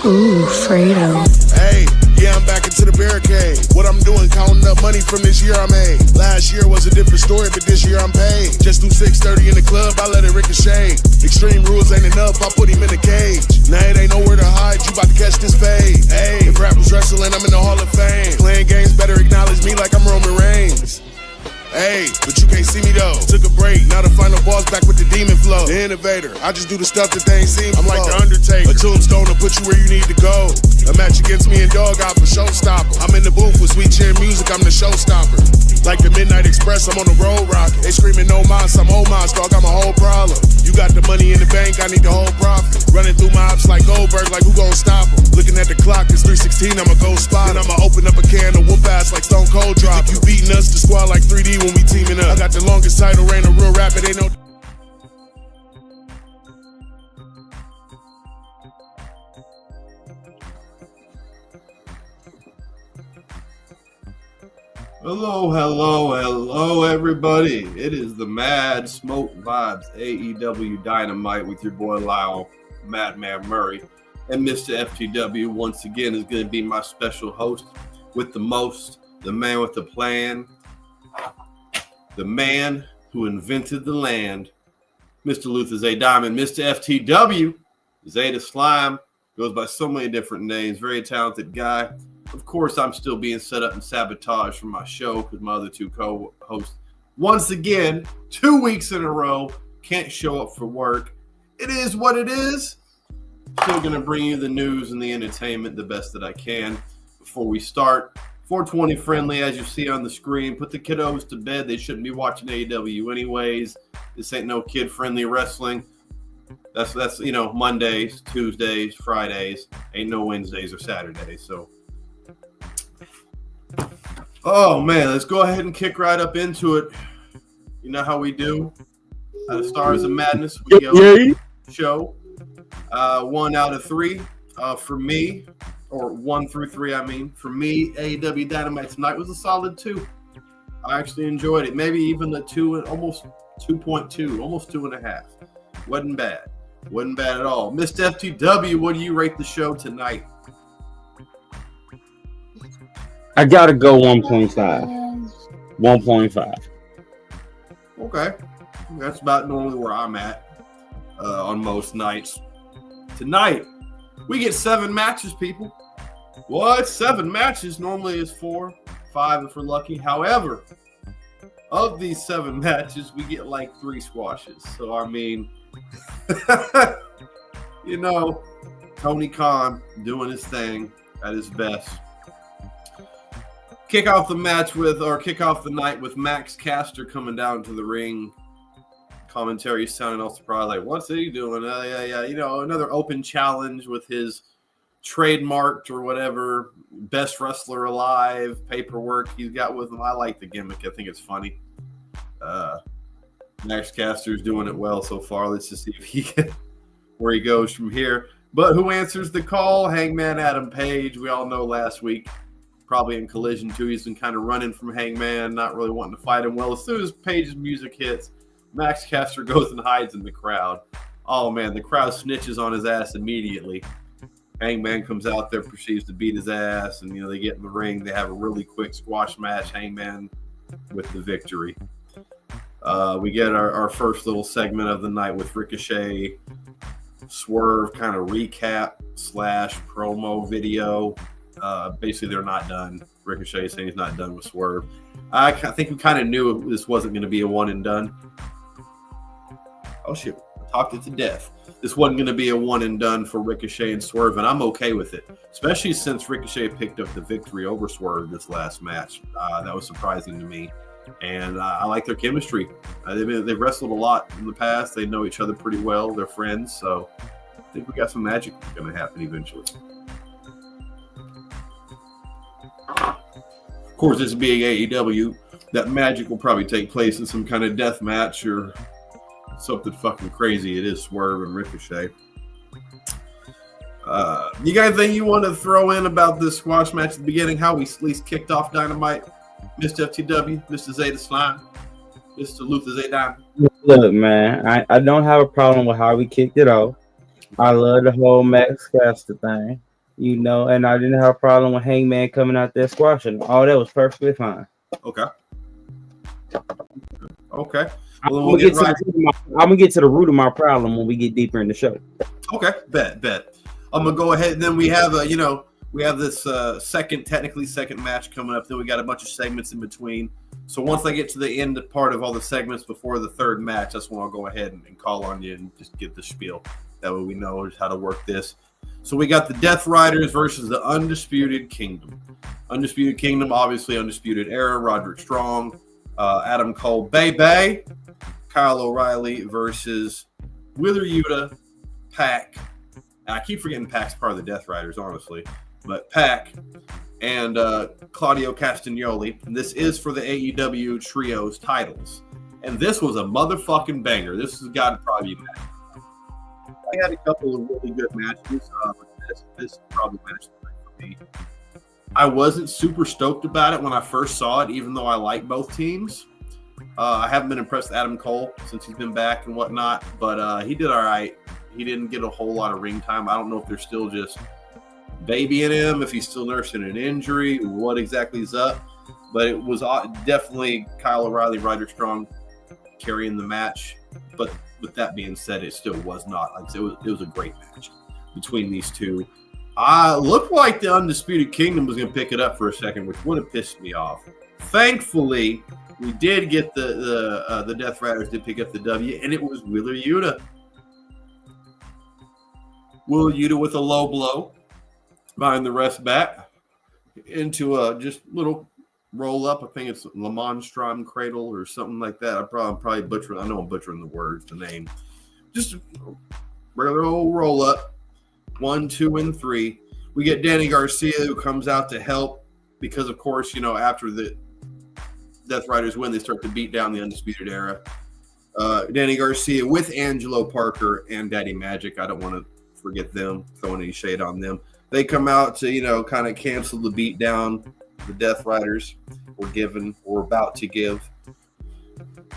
Ooh, Fredo. Hey, yeah, I'm back into the barricade. What I'm doing, counting up money from this year I made. Last year was a different story, but this year I'm paid. Just do 6:30 in the club, I let it ricochet. Extreme rules ain't enough, I put him in the cage. Now it ain't nowhere to hide, you about to catch this fade. Hey, if rap was wrestling, I'm in the Hall of Fame. Playing games better acknowledge me like I'm Roman Reigns. Hey, but you can't see me though. Took a break, now the final boss back with the demon flow. The innovator, I just do the stuff that they ain't seen. I'm like the Undertaker, a tombstone to put you where you need to go. A match against me and Dog out for showstopper. I'm in the booth with sweet chin music, I'm the showstopper. Like the Midnight Express, I'm on the road rocket. They screaming no mas, I'm old mas, dog, I'm a whole problem. You got the money in the bank, I need the whole profit. Running through my ops like Goldberg, like who gon' stop him? Looking at the clock, it's 3:16, I'ma go spot. And I'ma open up a can of whoop ass like Stone Cold drop. You beating us, the squad like 3D when we teaming up. I got the longest title reign of real rapper, they know. Hello, everybody. It is the Mad Smoke Vibez AEW Dynamite with your boy Lyle, Madman Murray, and Mr. FTW once again is going to be my special host with the most, the man with the plan, the man who invented the land, Mr. Vibez Aew Dynamite, Mr. FTW, Zeta Slime, goes by so many different names, very talented guy. Of course, I'm still being set up and sabotaged from my show because my other two co-hosts, once again, 2 weeks in a row, can't show up for work. It is what it is. Still going to bring you the news and the entertainment the best that I can. Before we start, 420 friendly, as you see on the screen. Put the kiddos to bed. They shouldn't be watching AEW anyways. This ain't no kid-friendly wrestling. That's Mondays, Tuesdays, Fridays. Ain't no Wednesdays or Saturdays, so... Oh, man, let's go ahead and kick right up into it. You know how we do. Out of Stars of Madness, we go show. 1 out of 3 for me, or 1 through 3, I mean. For me, AEW Dynamite tonight was a solid 2. I actually enjoyed it. Maybe even the 2, almost 2.2, almost 2.5. Wasn't bad. Wasn't bad at all. Mr. FTW, what do you rate the show tonight? I gotta go 1.5. 1.5. Okay. That's about normally where I'm at on most nights. Tonight, we get 7 matches, people. What? 7 matches? Normally it's 4, 5 if we're lucky. However, of these 7 matches, we get like 3 squashes. So, I mean, Tony Khan doing his thing at his best. Kick off the night with Max Caster coming down to the ring. Commentary sounding all surprised, like, what's he doing? Another open challenge with his trademarked or whatever best wrestler alive paperwork he's got with him. I like the gimmick. I think it's funny. Max Caster's doing it well so far. Let's just see where he goes from here. But who answers the call? Hangman Adam Page. We all know last week, probably in Collision 2, he's been kind of running from Hangman, not really wanting to fight him. Well, as soon as Page's music hits, Max Caster goes and hides in the crowd. Oh, man, the crowd snitches on his ass immediately. Hangman comes out there, proceeds to beat his ass, and, they get in the ring. They have a really quick squash match, Hangman with the victory. We get our first little segment of the night with Ricochet, Swerve kind of recap / promo video. Basically, they're not done. Ricochet saying he's not done with Swerve. I think we kind of knew this wasn't going to be a one and done. Oh, shit. Talked it to death. This wasn't going to be a one and done for Ricochet and Swerve, and I'm okay with it, especially since Ricochet picked up the victory over Swerve this last match. That was surprising to me, and I like their chemistry. They've wrestled a lot in the past. They know each other pretty well. They're friends, so I think we got some magic going to happen eventually. Of course, this being AEW, that magic will probably take place in some kind of death match or something fucking crazy. It is Swerve and Ricochet. You got anything you want to throw in about this squash match at the beginning? How we at least kicked off Dynamite? Mr. FTW, Mr. Zeta Slime, Mr. Vibez Aew Dynamite. Look, man, I don't have a problem with how we kicked it off. I love the whole Max Caster thing. You know, and I didn't have a problem with Hangman coming out there squashing. All that was perfectly fine. Okay. Okay. I'm Well, gonna get to the root of my problem when we get deeper in the show. Okay, bet. I'm gonna go ahead, and then we have we have this technically second match coming up. Then we got a bunch of segments in between. So once I get to the end part of all the segments before the third match, that's when I'll go ahead and call on you and just get the spiel. That way we know how to work this. So we got the Death Riders versus the Undisputed Kingdom. Undisputed Kingdom, obviously Undisputed Era, Roderick Strong, Adam Cole, Bay, Kyle O'Reilly versus Wheeler Yuta, Pac. I keep forgetting Pac's part of the Death Riders, honestly. But Pac and Claudio Castagnoli. And this is for the AEW Trios titles. And this was a motherfucking banger. This has got to probably be match. I had a couple of really good matches. This is probably match for me. I wasn't super stoked about it when I first saw it, even though I like both teams. I haven't been impressed with Adam Cole since he's been back and whatnot, but he did all right. He didn't get a whole lot of ring time. I don't know if they're still just babying him, if he's still nursing an injury, what exactly is up. But it was definitely Kyle O'Reilly, Roderick Strong carrying the match. But with that being said, it still was not. Like, it was a great match between these two. Looked like the Undisputed Kingdom was going to pick it up for a second, which would have pissed me off. Thankfully, we did get the Death Riders did pick up the W, and it was Wheeler Yuta. Wheeler Yuta with a low blow behind the rest back into a just little roll up. I think it's Lamonstrom Cradle or something like that. I'm probably butchering. I know I'm butchering the words, the name. Just a regular old roll up. 1, 2, and 3. We get Danny Garcia, who comes out to help because, of course, after the Death Riders win, they start to beat down the Undisputed Era. Danny Garcia with Angelo Parker and Daddy Magic. I don't want to forget them, throwing any shade on them. They come out to, kind of cancel the beat down the Death Riders were given or about to give.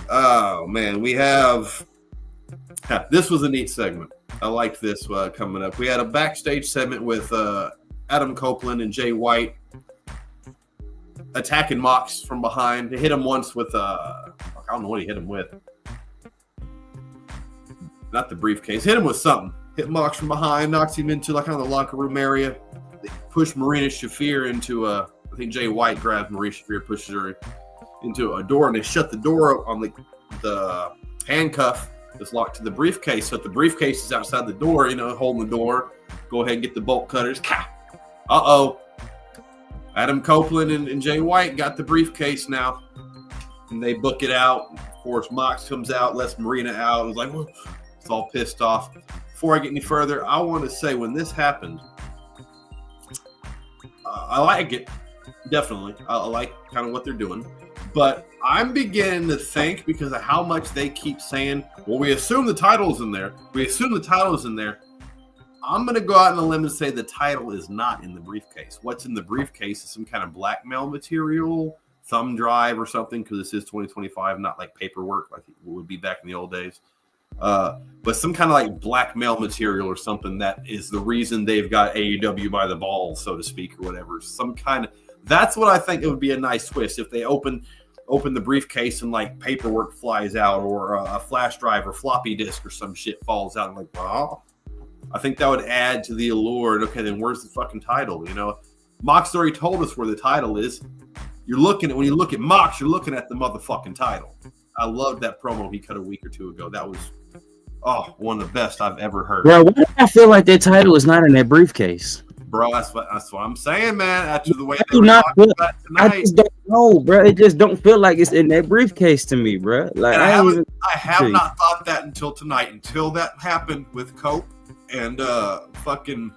Oh, man, we have – this was a neat segment. I liked this coming up. We had a backstage segment with Adam Copeland and Jay White attacking Mox from behind. They hit him once with I don't know what he hit him with. Not the briefcase. Hit him with something. Hit Mox from behind, knocks him into kind of the locker room area. They push Marina Shafir into I think Jay White grabs Marina Shafir, pushes her into a door, and they shut the door on the handcuff that's locked to the briefcase. So if the briefcase is outside the door, holding the door, go ahead and get the bolt cutters. Uh-oh. Adam Copeland and Jay White got the briefcase now. And they book it out. Of course, Mox comes out, lets Marina out. It was like, whoa. It's all pissed off. Before I get any further, I want to say when this happened, I like it. Definitely. I like kind of what they're doing. But I'm beginning to think, because of how much they keep saying, well, we assume the title's in there. I'm going to go out on a limb and say the title is not in the briefcase. What's in the briefcase is some kind of blackmail material, thumb drive or something, because this is 2025, not like paperwork like it would be back in the old days. But some kind of like blackmail material or something that is the reason they've got AEW by the balls, so to speak, or whatever. Some kind of, that's what I think it would be a nice twist if they open the briefcase and like paperwork flies out, or a flash drive or floppy disk or some shit falls out. I'm like, wow. I think that would add to the allure. And okay, then where's the fucking title? Mox already told us where the title is. When you look at Mox, you're looking at the motherfucking title. I loved that promo he cut a week or two ago. That was one of the best I've ever heard. Bro, why do I feel like that title is not in that briefcase? Bro, that's what I'm saying, man. After the way I just don't know, bro. It just don't feel like it's in that briefcase to me, bro. Like I have not thought that until tonight. Until that happened with Cope and fucking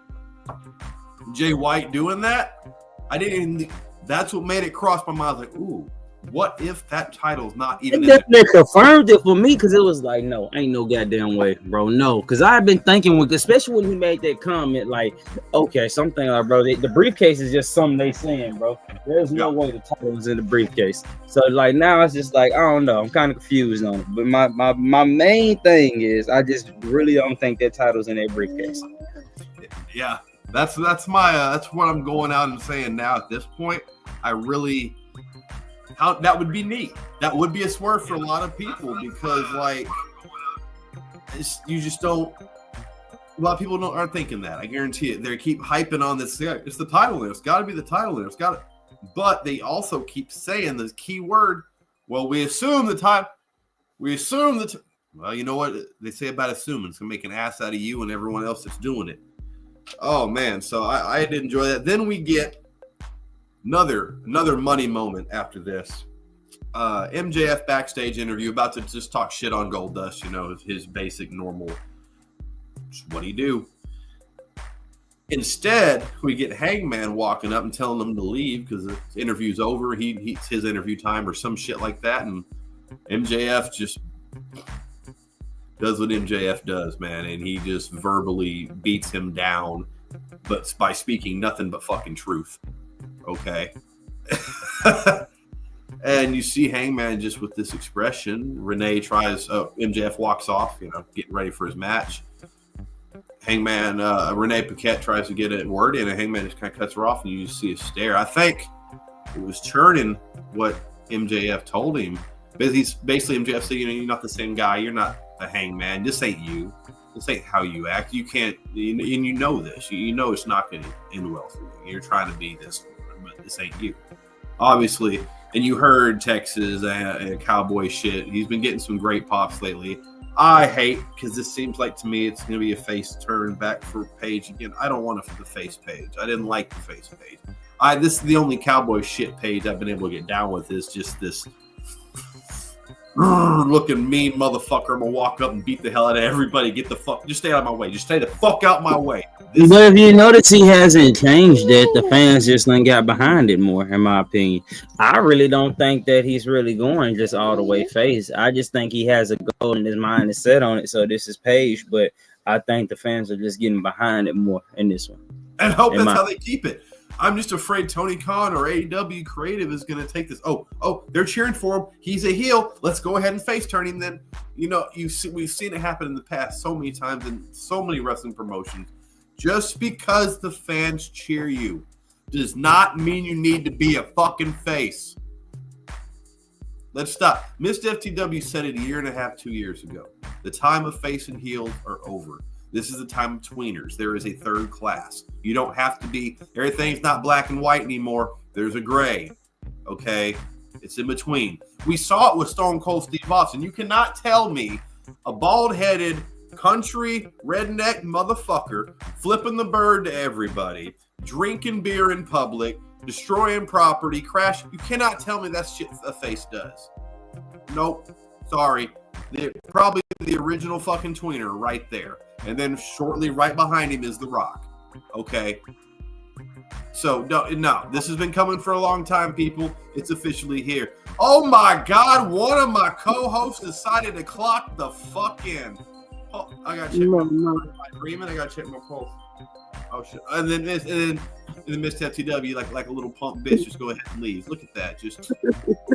Jay White doing that. I didn't even. That's what made it cross my mind. Like, ooh, what if that title's not even? It confirmed it for me, because it was like, no, ain't no goddamn way, bro. No, because I've been thinking, especially when he made that comment, like, okay, something like, bro, the briefcase is just something they saying, bro. There's no way the title was in the briefcase. So like now it's just like, I don't know, I'm kind of confused on it. But my main thing is I just really don't think that title's in that briefcase. Yeah. That's what I'm going out and saying now at this point. That would be neat. That would be a swerve for a lot of people because like you just don't. A lot of people aren't thinking that. I guarantee it. They keep hyping on this. It's the title there. It's got to be the title there. It's got to. But they also keep saying the key word. Well, we assume the time. We assume that. Well, you know what they say about assuming. It's gonna make an ass out of you and everyone else that's doing it. Oh man, so I did enjoy that. Then we get another money moment after this. MJF backstage interview, about to just talk shit on Goldust. You know, his basic normal. Just what he do. Instead, we get Hangman walking up and telling him to leave because the interview's over. It's his interview time or some shit like that, and MJF just does what MJF does, man, and he just verbally beats him down, but by speaking nothing but fucking truth. Okay. And you see Hangman just with this expression. MJF walks off, getting ready for his match. Hangman, Renee Paquette tries to get a word in, and Hangman just kind of cuts her off, and you just see a stare. I think it was churning what MJF told him. Basically, MJF said, you're not the same guy. You're not the Hangman. This ain't you. This ain't how you act. You can't, and you know this. You know it's not going to end well for you. You're trying to be this, but this ain't you. Obviously, and you heard Texas cowboy shit. He's been getting some great pops lately. I hate, because this seems like to me it's going to be a face turn back for Page again. I don't want it for the face Page. I didn't like the face Page. This is the only cowboy shit Page I've been able to get down with is just this looking mean motherfucker. I'm going to walk up and beat the hell out of everybody. Just stay out of my way. Just stay the fuck out my way. But if you notice, he hasn't changed it. The fans just done got behind it more, in my opinion. I really don't think that he's really going just all the way face. I just think he has a goal in his mind is set on it. So this is Page, but I think the fans are just getting behind it more in this one. And hope that's how they keep it. I'm just afraid Tony Khan or AEW Creative is going to take this. Oh, they're cheering for him. He's a heel. Let's go ahead and face turn him then. We've seen it happen in the past so many times in so many wrestling promotions. Just because the fans cheer you does not mean you need to be a fucking face. Let's stop. Mr. FTW said it 1.5 years, 2 years ago. The time of face and heels are over. This is the time of tweeners. There is a third class. You don't have to be, everything's not black and white anymore. There's a gray. Okay? It's in between. We saw it with Stone Cold Steve Austin. You cannot tell me a bald-headed country redneck motherfucker flipping the bird to everybody, drinking beer in public, destroying property, crash. You cannot tell me that's shit a face does. Nope. Sorry. Probably the original fucking tweener right there. And then shortly right behind him is The Rock. Okay? So, no. This has been coming for a long time, people. It's officially here. Oh my God. One of my co-hosts decided to clock the fuck in. Oh, I got to check my dreaming. I got to check my pulse. Oh, shit. And then Mr. FTW, like a little pump bitch, just go ahead and leave. Look at that. Just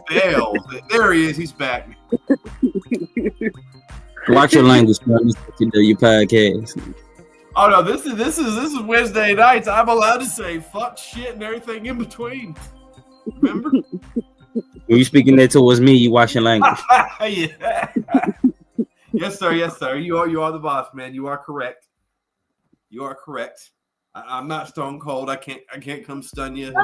fail. There he is. He's back. Watch your language, Mr. FTW podcast. Oh no, this is Wednesday nights. I'm allowed to say fuck, shit, and everything in between. Remember? When you speaking that towards me, you watch your language. Yeah. Yes, sir. Yes, sir. You are the boss, man. You are correct. You are correct. I'm not Stone Cold. I can't come stun you.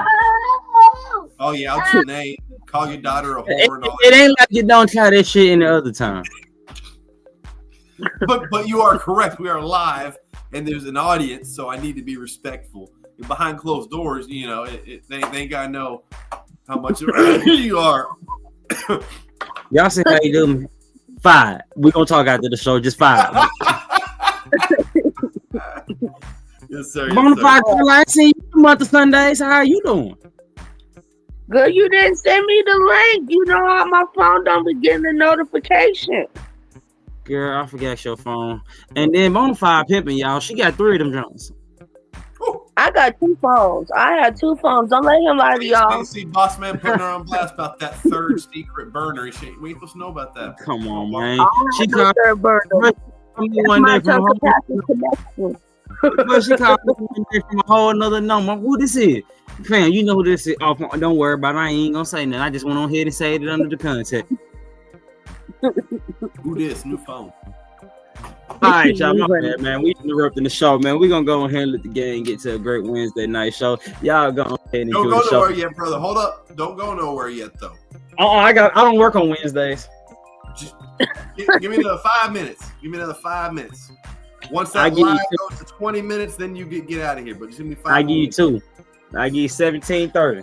Oh yeah, I'll your name. Call your daughter a whore. And all it ain't like you don't try that shit any other time. But you are correct. We are live, and there's an audience, so I need to be respectful. Behind closed doors, they ain't gotta know how much you are. Y'all see how you do? 5. We're gonna talk after the show. Just 5. Yes, sir. Bonafide, I see you month of Sundays. How you doing? Girl, you didn't send me the link. You know how my phone don't be getting the notification. Girl, I forgot your phone. And then Bonafide pimping, y'all. She got 3 of them Jones. I got 2 phones. I had 2 phones. Don't let him lie to y'all. I see Boss Man putting her on blast about that third secret burner. We ain't supposed to know about that. Come on, man. She got third burner. One day from home. But she called me from a whole nother number. Who this is? Fam, you know who this is. Oh, don't worry about it. I ain't gonna say nothing. I just went on ahead and said it under the context. Who this? New phone. All right, y'all. My bad, man. We interrupting the show, man. We gonna go ahead and let the game get to a great Wednesday night show. Y'all go ahead and Don't do go the show. nowhere yet, brother. Hold up. Don't go nowhere yet, though. I don't work on Wednesdays. Just give me another 5 minutes. Give me another 5 minutes. Once that give live you goes to 20 minutes, then you get out of here. But just give me 5 I give you minutes. 2. I give you 17:30.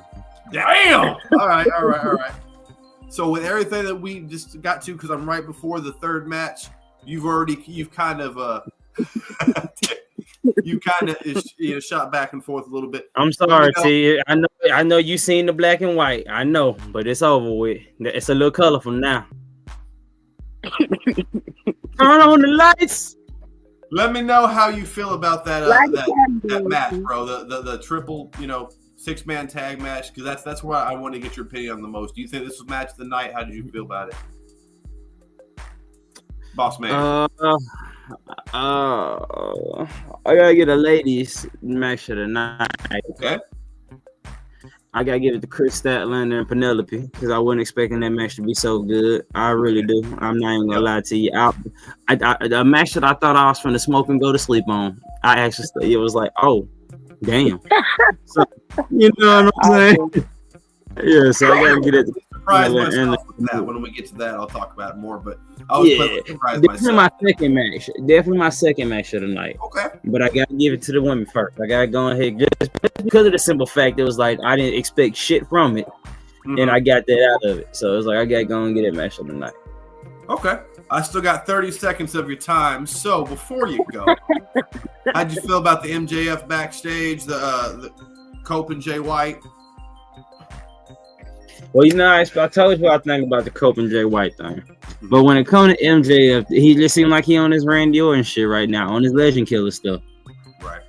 Damn! All right. So with everything that we just got to, because I'm right before the third match, you've kind of shot back and forth a little bit. I'm sorry, T. I know you seen the black and white. I know, but it's over with. It's a little colorful now. Turn on the lights. Let me know how you feel about that match, bro. The triple, 6-man tag match, because that's where I want to get your opinion on the most. Do you think this was match of the night? How did you feel about it, boss man? I gotta get a ladies match of the night. Okay. I gotta give it to Chris Statlander and Penelope because I wasn't expecting that match to be so good. I really do. I'm not even gonna lie to you. A match that I thought I was finna smoke and go to sleep on. It was like, oh, damn. So, you know what I'm saying? Yeah, so I gotta get it. Surprise myself with that. When we get to that, I'll talk about it more. But I was surprised myself. Definitely my second match of the night. Okay. But I gotta give it to the women first. I gotta go ahead just because of the simple fact it was like I didn't expect shit from it, and I got that out of it. So it was like I gotta go and get it match of the night. Okay. I still got 30 seconds of your time. So before you go, how'd you feel about the MJF backstage, the Cope and Jay White? Well, I told you what I think about the Cope and Jay White thing. But when it comes to MJF, he just seemed like he on his Randy Orton shit right now, on his Legend Killer stuff. Right.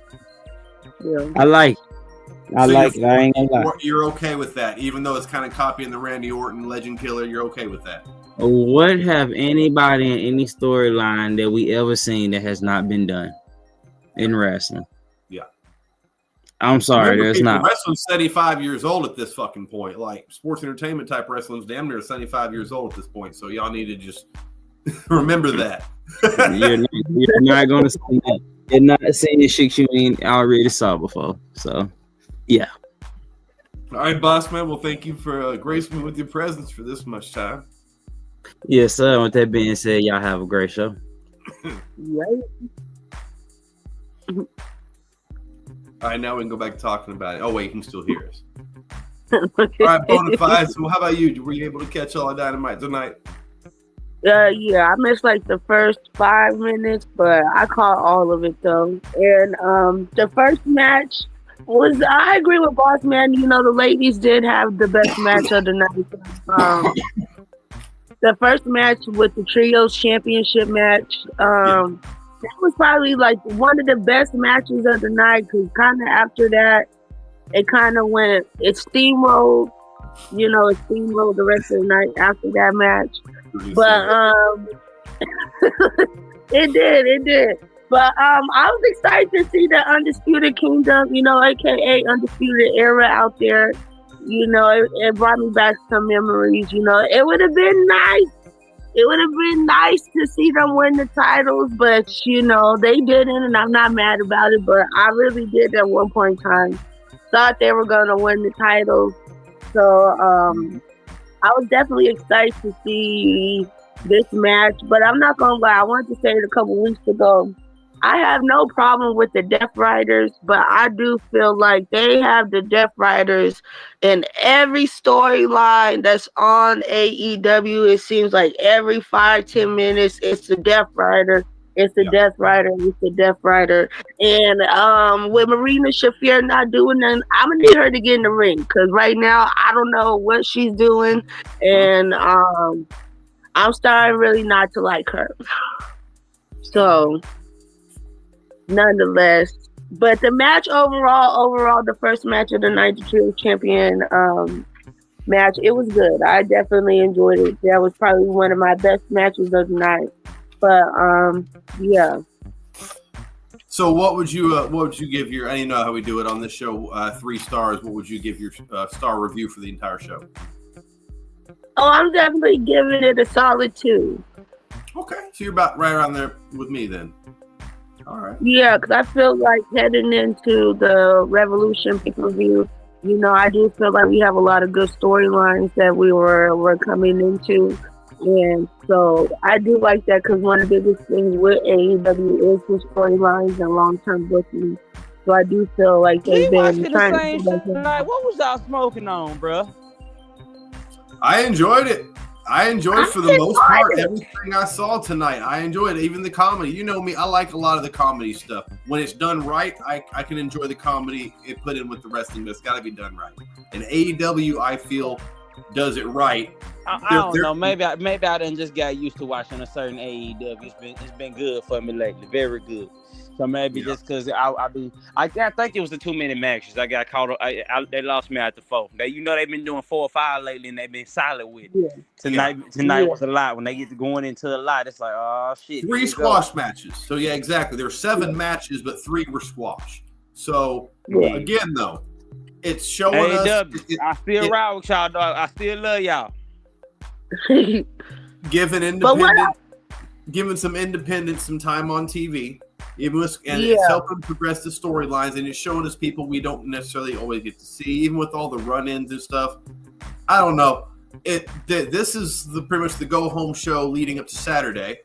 Yeah. I like it. I ain't gonna lie. You're okay with that, even though it's kind of copying the Randy Orton Legend Killer. You're okay with that. What have anybody in any storyline that we ever seen that has not been done in wrestling? Yeah. I'm sorry, there's not. Wrestling's 75 years old at this fucking point. Like sports entertainment type wrestling's damn near 75 years old at this point. So y'all need to just remember that. You're not gonna see that. You're not seeing shit you ain't already saw before. So yeah. All right, boss man. Well, thank you for gracing me with your presence for this much time. Yes, sir. With that being said, y'all have a great show. Right. All right, now we can go back to talking about it. Oh, wait, you can still hear us. All right, Bonafide. So how about you? Were you able to catch all of Dynamite tonight? Yeah, I missed like the first 5 minutes, but I caught all of it though. And the first match I agree with Boss Man. The ladies did have the best match of the night. The first match with the Trios Championship match, that was probably like one of the best matches of the night because kind of after that, it kind of went, it steamrolled, it steamrolled the rest of the night after that match. But it did. But I was excited to see the Undisputed Kingdom, aka Undisputed Era out there. It brought me back some memories. It would have been nice. It would have been nice to see them win the titles, but they didn't, and I'm not mad about it. But I really did at one point in time thought they were gonna win the titles. So I was definitely excited to see this match. But I'm not gonna lie, I wanted to say it a couple weeks ago. I have no problem with the Death Riders, but I do feel like they have the Death Riders in every storyline that's on AEW. It seems like every 5-10 minutes, it's the Death Rider. It's the Death Rider. It's the Death Rider. And with Marina Shafir not doing nothing, I'm going to need her to get in the ring because right now, I don't know what she's doing. And I'm starting really not to like her. So nonetheless, but the match overall, the first match of the night, the Trio Champion match, it was good. I definitely enjoyed it. That was probably one of my best matches of the night. But yeah. So what would you give your? I didn't know how we do it on this show. 3 stars. What would you give your star review for the entire show? Oh, I'm definitely giving it a solid 2. Okay, so you're about right around there with me then. All right. Yeah, because I feel like heading into the Revolution pay-per-view, you know, I do feel like we have a lot of good storylines that we're coming into. And so I do like that because one of the biggest things with AEW is the storylines and long-term booking. So I do feel like they've been trying to do that. Tonight. What was y'all smoking on, bro? I enjoyed it. For the most part everything I saw tonight. I enjoyed it. Even the comedy. You know me, I like a lot of the comedy stuff. When it's done right, I can enjoy the comedy it put in with the wrestling, but it's got to be done right. And AEW, I feel, does it right. I don't know. Maybe I done just got used to watching a certain AEW. It's been good for me lately. Very good. So maybe just because I think it was the 2-minute matches. I got caught up. They lost me at the 4th. They've been doing 4 or 5 lately, and they've been solid with it. Yeah. Tonight was a lot. When they get to going into a lot, it's like, oh shit. 3 squash matches. So yeah, exactly. There were 7 matches, but 3 were squash. So again, though, it's showing us. I still ride with y'all, dog. I still love y'all. Giving some independence some time on TV. It's helping progress the storylines, and it's showing us people we don't necessarily always get to see, even with all the run-ins and stuff. I don't know. This is pretty much the go-home show leading up to Saturday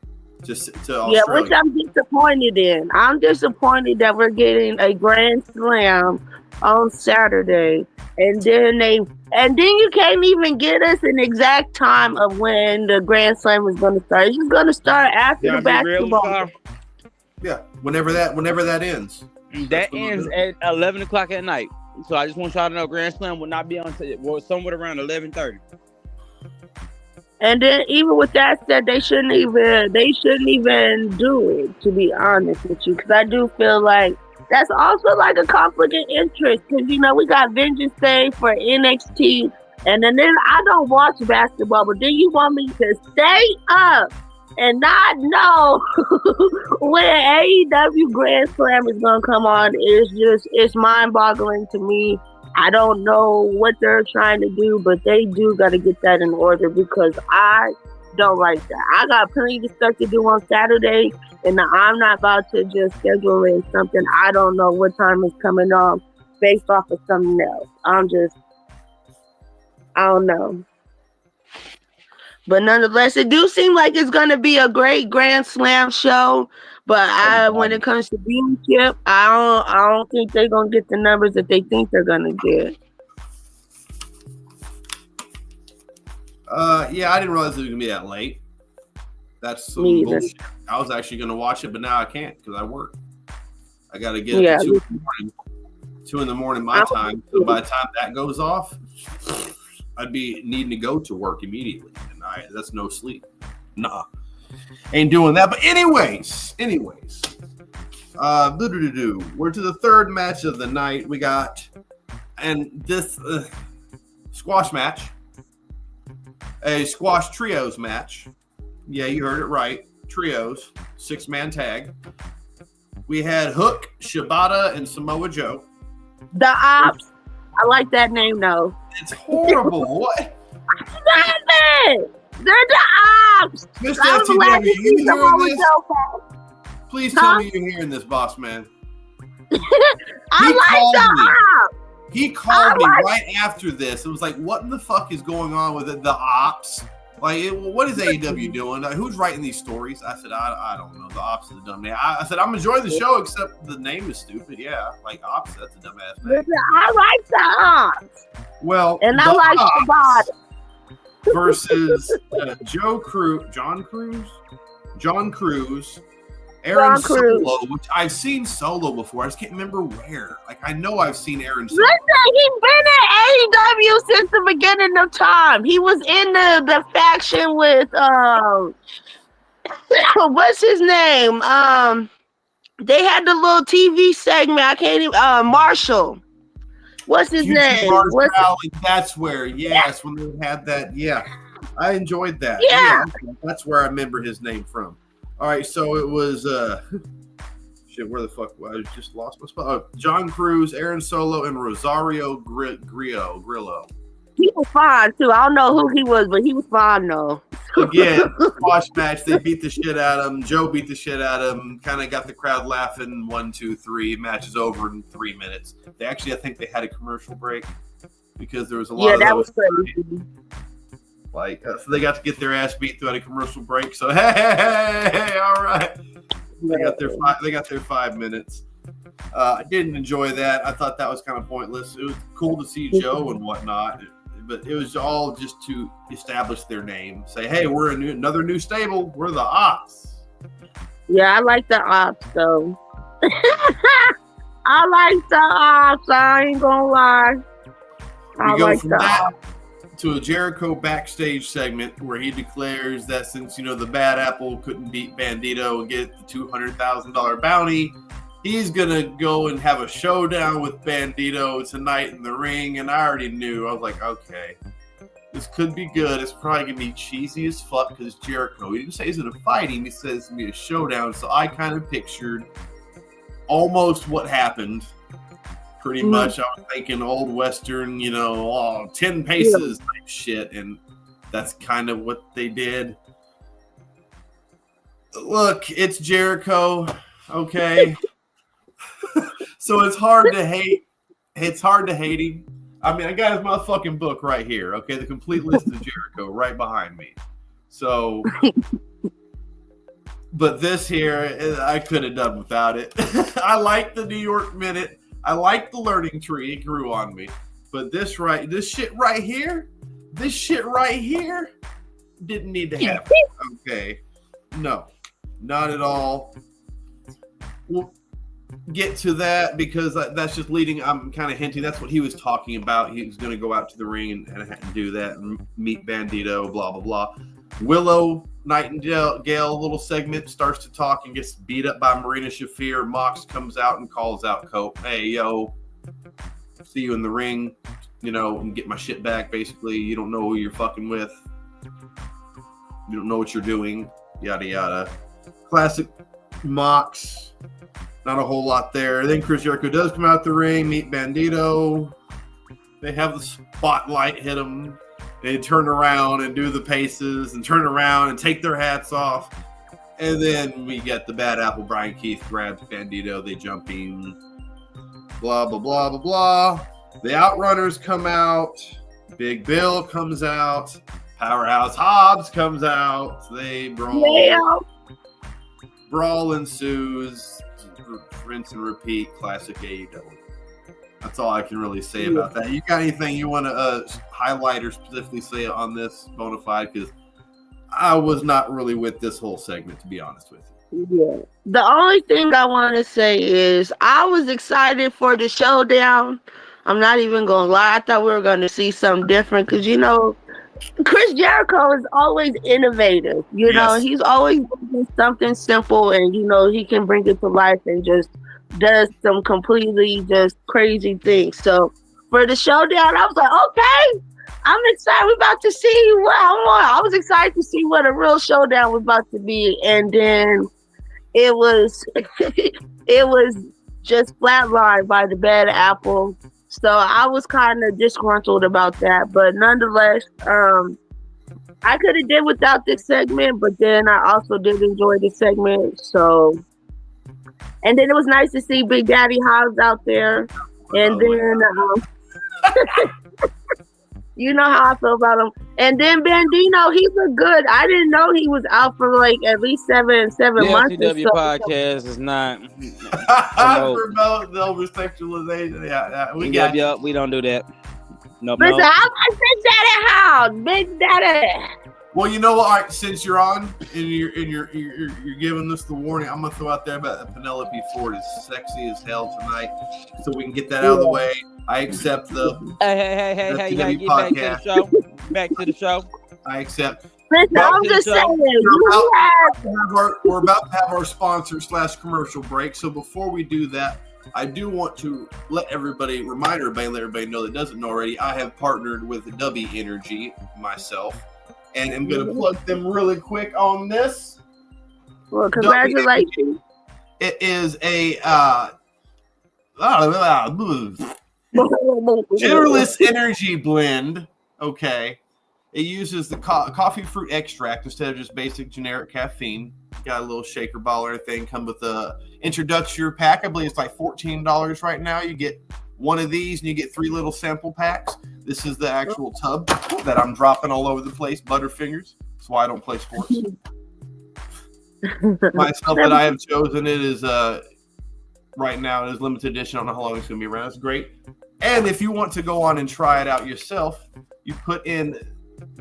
to Australia. Yeah, which I'm disappointed in. I'm disappointed that we're getting a Grand Slam on Saturday, and then you can't even get us an exact time of when the Grand Slam is going to start. It's just going to start after the basketball. Yeah, whenever that ends. That ends at 11 o'clock at night. So I just want y'all to know Grand Slam will not be on somewhere around 11:30. And then even with that said, they shouldn't even do it, to be honest with you, because I do feel like that's also like a conflict of interest, because we got Vengeance Day for NXT, and then I don't watch basketball, but then you want me to stay up and not know when AEW Grand Slam is gonna come on. It's mind-boggling to me. I don't know what they're trying to do, but they do got to get that in order, because I don't like that. I got plenty of stuff to do on Saturday, and I'm not about to just schedule in something I don't know what time is coming on based off of something else. I don't know. But nonetheless, it do seem like it's going to be a great Grand Slam show. But when it comes to viewership, I don't think they're going to get the numbers that they think they're going to get. Yeah, I didn't realize it was going to be that late. That's some bullshit. I was actually going to watch it, but now I can't because I work. I got to get up to 2 in the morning my time. So by the time that goes off, I'd be needing to go to work immediately, and that's no sleep. Nah, ain't doing that. But anyways, we're to the 3rd match of the night. We got, and this squash match, a squash trios match. Yeah, you heard it right. Trios, 6-man tag. We had Hook, Shibata, and Samoa Joe. The Ops. I like that name though. It's horrible. What? Stop it! They're the Ops. Mr. FTW, you hearing this? Please tell me you're hearing this, boss man. He called me right after this. It was like, what in the fuck is going on with it? The Ops? Like, what is AEW doing? Like, who's writing these stories? I said, I don't know. The Ops is a dumb name. I said, I'm enjoying the show, except the name is stupid. Yeah, like Ops, that's a dumbass name. I like the Ops. Well, and I like the bottom. Versus John Cruz, Aaron Solo, which I've seen Solo before. I just can't remember where. Like, I know I've seen Aaron Solo. Listen, he's been at AEW since the beginning of time. He was in the faction with what's his name? They had the little TV segment. I can't even Marshall. What's his name? That's where, yes, when they had that, yeah. I enjoyed that. Yeah. That's where I remember his name from. All right, so it was shit, where the fuck? I just lost my spot. Oh, John Cruz, Aaron Solo, and Rosario Grillo. He was fine too. I don't know who he was, but he was fine though. Again, squash match. They beat the shit out of him. Joe beat the shit out of him. Kind of got the crowd laughing. 1, 2, 3. Match is over in 3 minutes. They actually, I think they had a commercial break because there was a lot of that those. was crazy. Like, so they got to get their ass beat throughout a commercial break. So hey, all right. They got their 5 minutes. I didn't enjoy that. I thought that was kind of pointless. It was cool to see Joe and whatnot, but it was all just to establish their name. Say, hey, we're another new stable. We're the Ops. Yeah, I like the Ops though. I like the Ops. I ain't gonna lie. We go from that to a Jericho backstage segment where he declares that since the Bad Apple couldn't beat Bandito and get the $200,000 bounty, he's gonna go and have a showdown with Bandito tonight in the ring. And I already knew. I was like, okay, this could be good. It's probably gonna be cheesy as fuck because Jericho. He didn't say he's gonna fight him. He says it's gonna be a showdown. So I kind of pictured almost what happened. Pretty much, I was thinking old Western, 10 paces type shit, and that's kind of what they did. Look, it's Jericho, okay? So it's hard to hate. It's hard to hate him. I mean, I got his motherfucking book right here, okay? The complete list of Jericho right behind me. So, but this here, I could have done without it. I like the New York Minute. I like the learning tree. It grew on me. But this shit right here didn't need to happen. Okay. No, not at all. We'll get to that because that's just leading. I'm kind of hinting. That's what he was talking about. He was going to go out to the ring and do that and meet Bandito, blah, blah, blah. Willow Nightingale, little segment, starts to talk and gets beat up by Marina Shafir. Mox comes out and calls out Cope. Hey, yo, see you in the ring, and get my shit back, basically. You don't know who you're fucking with. You don't know what you're doing, yada, yada. Classic Mox. Not a whole lot there. Then Chris Jericho does come out the ring, meet Bandito. They have the spotlight hit him. They turn around and do the paces and turn around and take their hats off. And then we get the Bad Apple. Brian Keith grabs Bandito. They jump in. Blah, blah, blah, blah, blah. The Outrunners come out. Big Bill comes out. Powerhouse Hobbs comes out. They brawl. Yeah. Brawl ensues. Rinse and repeat. Classic AEW. That's all I can really say about that. You got anything you want to highlight or specifically say on this Bonafide? Because I was not really with this whole segment, to be honest with you. Yeah. The only thing I want to say is I was excited for the showdown. I'm not even going to lie. I thought we were going to see something different because, Chris Jericho is always innovative. He's always doing something simple and, he can bring it to life and just does some completely just crazy things. So for the showdown, I was like, okay, I'm excited. We're about to see what I want. I was excited to see what a real showdown was about to be. And then it was just flatlined by the Bad Apple. So I was kind of disgruntled about that. But nonetheless, I could have did without this segment, but then I also did enjoy the segment. So, and then it was nice to see Big Daddy Hobbs out there. And then, you know how I feel about him. And then Bandito, he looked good. I didn't know he was out for like at least seven months. FTW podcast is not. Promote the over-sexualization. Yeah, we got you. We don't do that. Nope. Listen, I'm like Big Daddy Hobbs, Big Daddy. Well, you know what? All right, since you're on and you're giving us the warning, I'm gonna throw out there about Penelope Ford is sexy as hell tonight, so we can get that out of the way. I accept the. Hey! You gotta get back to the show. Back to the show. I accept. Listen, I'm just saying. We're about to have our sponsor / commercial break. So before we do that, I do want to let everybody know that doesn't know already. I have partnered with W Energy myself. And I'm going to plug them really quick on this. Well, congratulations. It is a Generalist Energy Blend. Okay. It uses the coffee fruit extract instead of just basic generic caffeine. Got a little shaker ball or anything. Come with a introductory pack. I believe it's like $14 right now. You get one of these and you get 3 little sample packs. This is the actual tub that I'm dropping all over the place. Butterfingers. That's why I don't play sports. Myself that I have chosen it is right now it is limited edition. I don't know how long it's going to be around. It's great. And if you want to go on and try it out yourself, you put in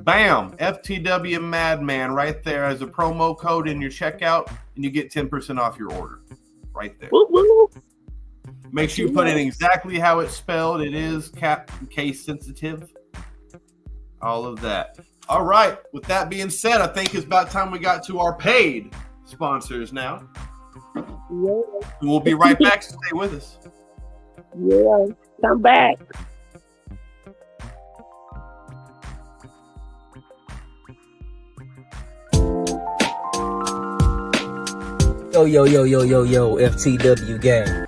BAM FTW Madman right there as a promo code in your checkout, and you get 10% off your order right there. Make sure you put in exactly how it's spelled. It is case sensitive. All of that. All right. With that being said, I think it's about time we got to our paid sponsors now. Yeah. We'll be right back. So stay with us. Yeah. Come back. Yo, FTW gang.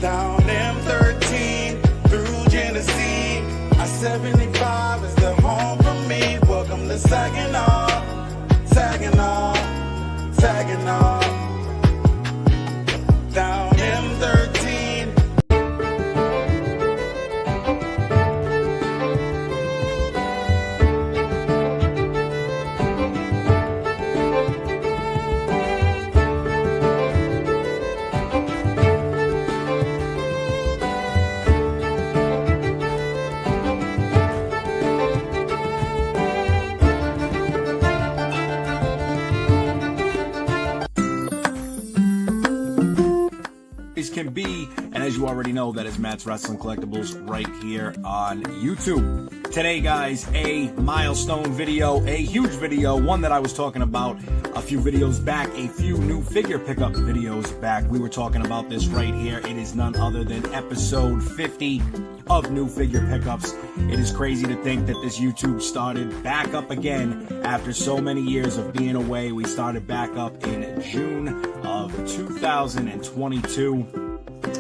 Down M13 through Genesee, I-75 is the home for me. Welcome to Saginaw, Saginaw, Saginaw. Down M13. Can be, and as you already know, that is Matt's Wrestling Collectibles right here on YouTube. Today, guys, a milestone video, a huge video, one that I was talking about a few videos back, a few new figure pickup videos back. We were talking about this right here. It is none other than episode 50 of New Figure Pickups. It is crazy to think that this YouTube started back up again after so many years of being away. We started back up in June of 2022.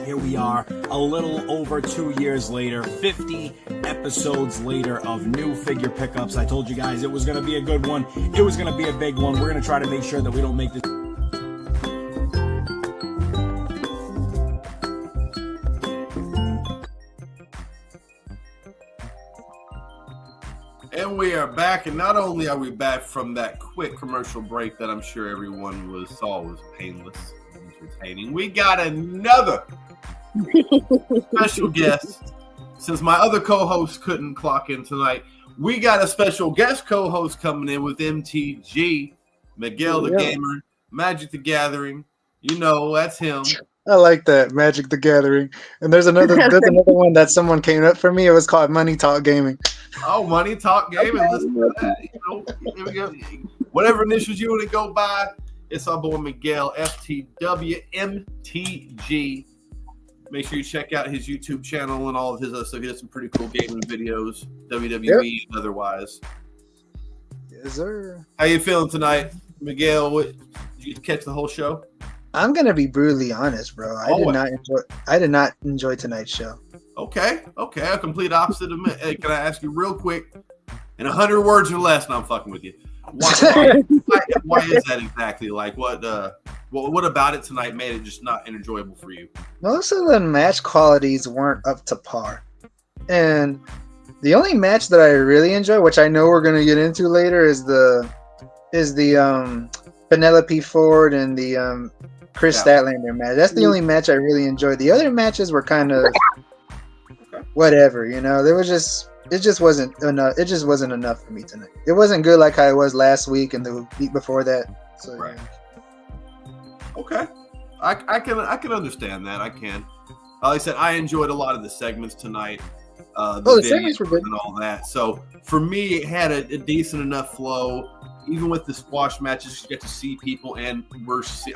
Here we are, a little over 2 years later, 50 episodes later of New Figure Pickups. I told you guys it was going to be a good one. It was going to be a big one. We're going to try to make sure that we don't make this. And we are back, and not only are we back from that quick commercial break that I'm sure everyone saw was painless and entertaining, we got another special guest. Since my other co-host couldn't clock in tonight, we got a special guest co-host coming in with MTG, Miguel the Gamer, Magic the Gathering. You know, that's him. I like that, Magic the Gathering. And there's another one that someone came up for me. It was called Money Talk Gaming. Oh, Money Talk Gaming. Listen to that. You know, here we go. Whatever initials you want to go by, it's our boy Miguel, FTW MTG. Make sure you check out his YouTube channel and all of his other stuff. He does some pretty cool gaming videos, WWE and otherwise. Yes, sir. How you feeling tonight, Miguel? Did you catch the whole show? I'm gonna be brutally honest, bro. I did not enjoy tonight's show. Okay. A complete opposite of me. Hey, can I ask you real quick, in 100 words or less? No, I'm fucking with you. Why is that exactly? Like, what about it tonight made it just not enjoyable for you? Most of the match qualities weren't up to par, and the only match that I really enjoy, which I know we're gonna get into later, is the Penelope Ford and the Chris Statlander match. That's the only match I really enjoyed. The other matches were kind of whatever, you know. It just wasn't enough. It just wasn't enough for me tonight. It wasn't good like how it was last week and the week before that. So, right. Okay. I can understand that. I can. Like I said, I enjoyed a lot of the segments tonight. The segments were good and all that. So for me, it had a decent enough flow. Even with the squash matches, you get to see people, and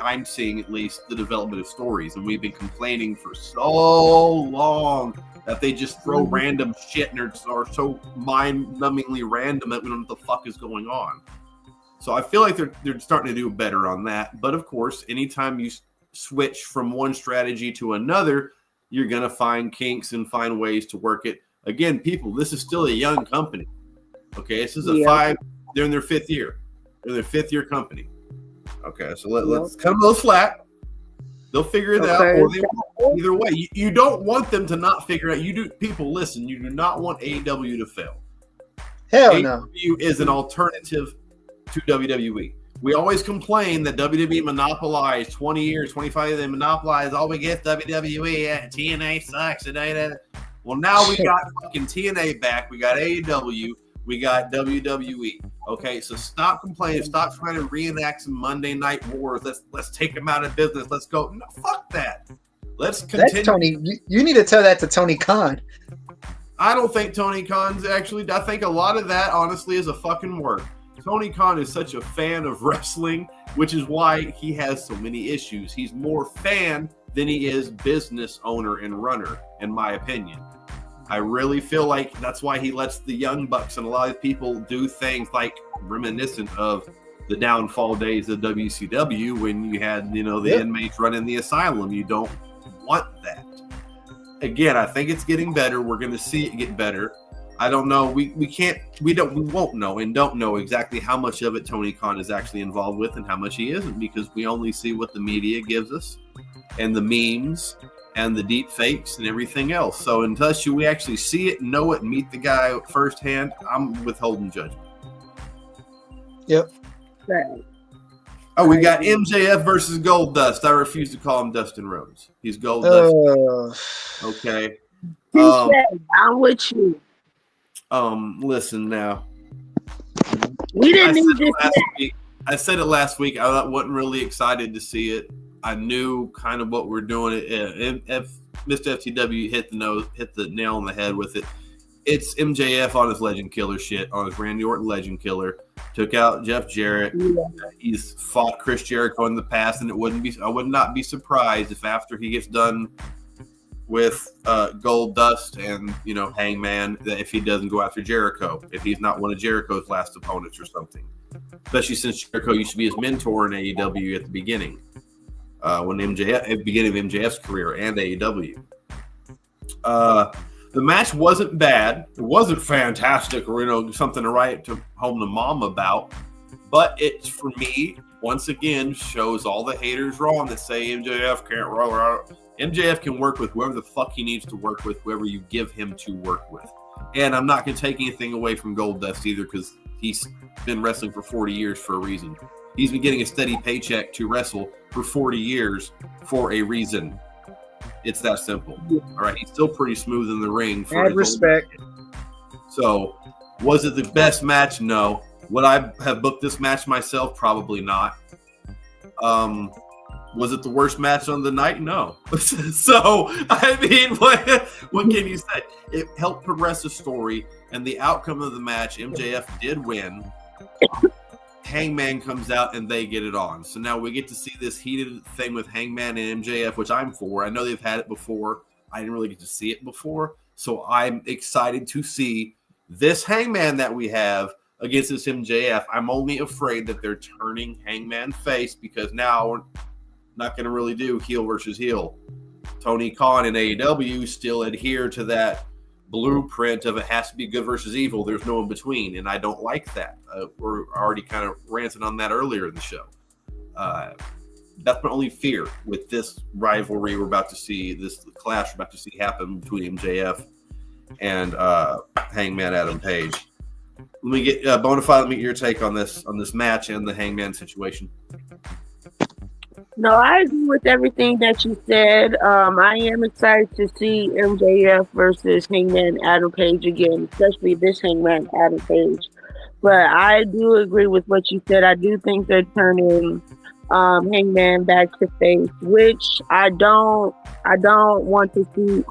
I'm seeing at least the development of stories. And we've been complaining for so long that they just throw random shit and are so mind-numbingly random that we don't know what the fuck is going on. So I feel like they're starting to do better on that. But of course, anytime you switch from one strategy to another, you're going to find kinks and find ways to work it. Again, people, this is still a young company. Okay, this is they're in their 5th year. They're their 5th year company. Okay, so let's cut them a little slack. They'll figure it out, or they won't. Either way, you don't want them to not figure out. People, listen, you do not want AEW to fail. Hell no. AEW is an alternative to WWE. We always complain that WWE monopolized 20 years, 25 years, they monopolized all we get WWE. TNA sucks. Well, now we got fucking TNA back. We got AEW. We got WWE. Okay, so stop complaining. Stop trying to reenact some Monday Night Wars. Let's take them out of business. Let's go. No, fuck that. Let's continue. That's Tony. You need to tell that to Tony Khan. I don't think Tony Khan's actually. I think a lot of that, honestly, is a fucking work. Tony Khan is such a fan of wrestling, which is why he has so many issues. He's more fan than he is business owner and runner, in my opinion. I really feel like that's why he lets the Young Bucks and a lot of people do things like reminiscent of the downfall days of WCW when you had, the inmates running the asylum. You don't want that. Again, I think it's getting better. We're going to see it get better. I don't know. We won't know and don't know exactly how much of it Tony Khan is actually involved with and how much he isn't, because we only see what the media gives us and the memes and the deep fakes and everything else. So until we actually see it, know it, and meet the guy firsthand, I'm withholding judgment. Yep. Oh, we got MJF versus Goldust. I refuse to call him Dustin Rhodes. He's Goldust. Okay. I'm with you. Listen now. We didn't need this. I said it last week. I wasn't really excited to see it. I knew kind of what we're doing. If Mr. FTW hit the nail on the head with it. It's MJF on his Legend Killer shit, on his Randy Orton Legend Killer. Took out Jeff Jarrett. Yeah. He's fought Chris Jericho in the past, and I would not be surprised if after he gets done with Goldust and Hangman, that if he doesn't go after Jericho, if he's not one of Jericho's last opponents or something. Especially since Jericho used to be his mentor in AEW at the beginning. At the beginning of MJF's career and AEW. The match wasn't bad. It wasn't fantastic or something to write to home to mom about. But it, for me, once again, shows all the haters wrong that say MJF can't roll. MJF can work with whoever the fuck he needs to work with, whoever you give him to work with. And I'm not going to take anything away from Goldust either, because he's been wrestling for 40 years for a reason. He's been getting a steady paycheck to wrestle for 40 years for a reason. It's that simple. All right. He's still pretty smooth in the ring. For respect. So, was it the best match? No. Would I have booked this match myself? Probably not. Was it the worst match on the night? No. So, I mean, what can you say? It helped progress the story, and the outcome of the match, MJF did win. Hangman comes out and they get it on. So now we get to see this heated thing with Hangman and MJF, which I'm for. I know they've had it before. I didn't really get to see it before. So I'm excited to see this Hangman that we have against this MJF. I'm only afraid that they're turning Hangman face, because now we're not going to really do heel versus heel. Tony Khan and AEW still adhere to that blueprint of it has to be good versus evil. There's no in between, and I don't like that. We're already kind of ranting on that earlier in the show. That's my only fear with this rivalry we're about to see, this clash we're about to see happen between MJF and Hangman Adam Page. Let me get Bonafide. Let me get your take on this match and the Hangman situation. No, I agree with everything that you said. I am excited to see MJF versus Hangman Adam Page again, especially this Hangman Adam Page. But I do agree with what you said. I do think they're turning Hangman back to face, which I don't want to see.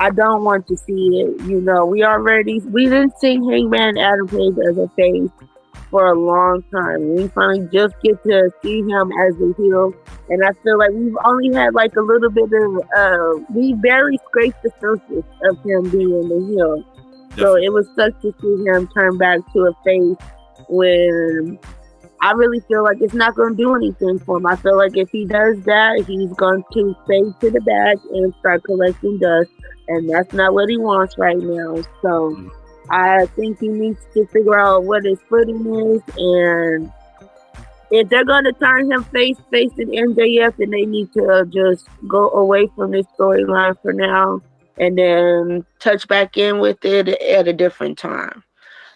I don't want to see it. You know, we didn't see Hangman Adam Page as a face for a long time. We finally just get to see him as a heel, and I feel like we've only had like a little bit of we barely scraped the surface of him being the heel. So it was such to see him turn back to a face when I really feel like it's not going to do anything for him. I feel like if he does that, he's going to fade to the back and start collecting dust, and that's not what he wants right now. So I think he needs to figure out what his footing is, and if they're going to turn him facing MJF, then they need to just go away from this storyline for now and then touch back in with it at a different time.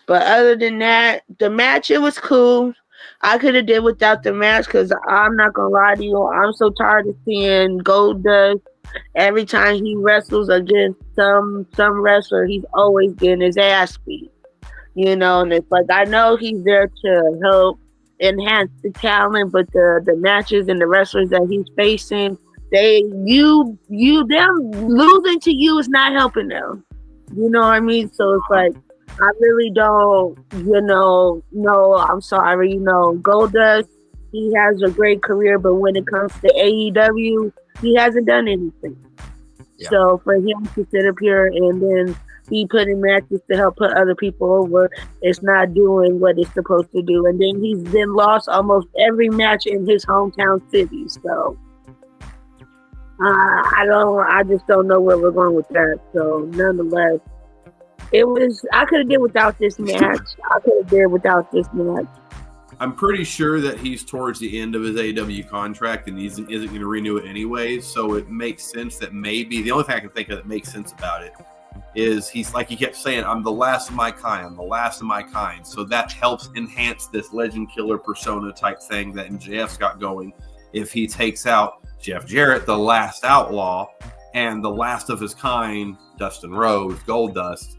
But other than that, the match, it was cool. I could have did without the match because I'm not going to lie to you. I'm so tired of seeing Goldust. Every time he wrestles against some wrestler, he's always getting his ass beat. You know, and it's like, I know he's there to help enhance the talent, but the matches and the wrestlers that he's facing, them losing to you is not helping them. You know what I mean? So it's like, I really don't, no, I'm sorry, Goldust, he has a great career, but when it comes to AEW, he hasn't done anything. Yeah. So for him to sit up here and then be putting matches to help put other people over, it's not doing what it's supposed to do. And then he's been lost almost every match in his hometown city. So I just don't know where we're going with that. So nonetheless, I could have did without this match. I'm pretty sure that he's towards the end of his AEW contract and he isn't going to renew it anyways. So it makes sense that maybe the only thing I can think of that makes sense about it is he's like he kept saying, I'm the last of my kind. I'm the last of my kind. So that helps enhance this legend killer persona type thing that MJF's got going. If he takes out Jeff Jarrett, the last outlaw, and the last of his kind, Dustin Rhodes, Goldust.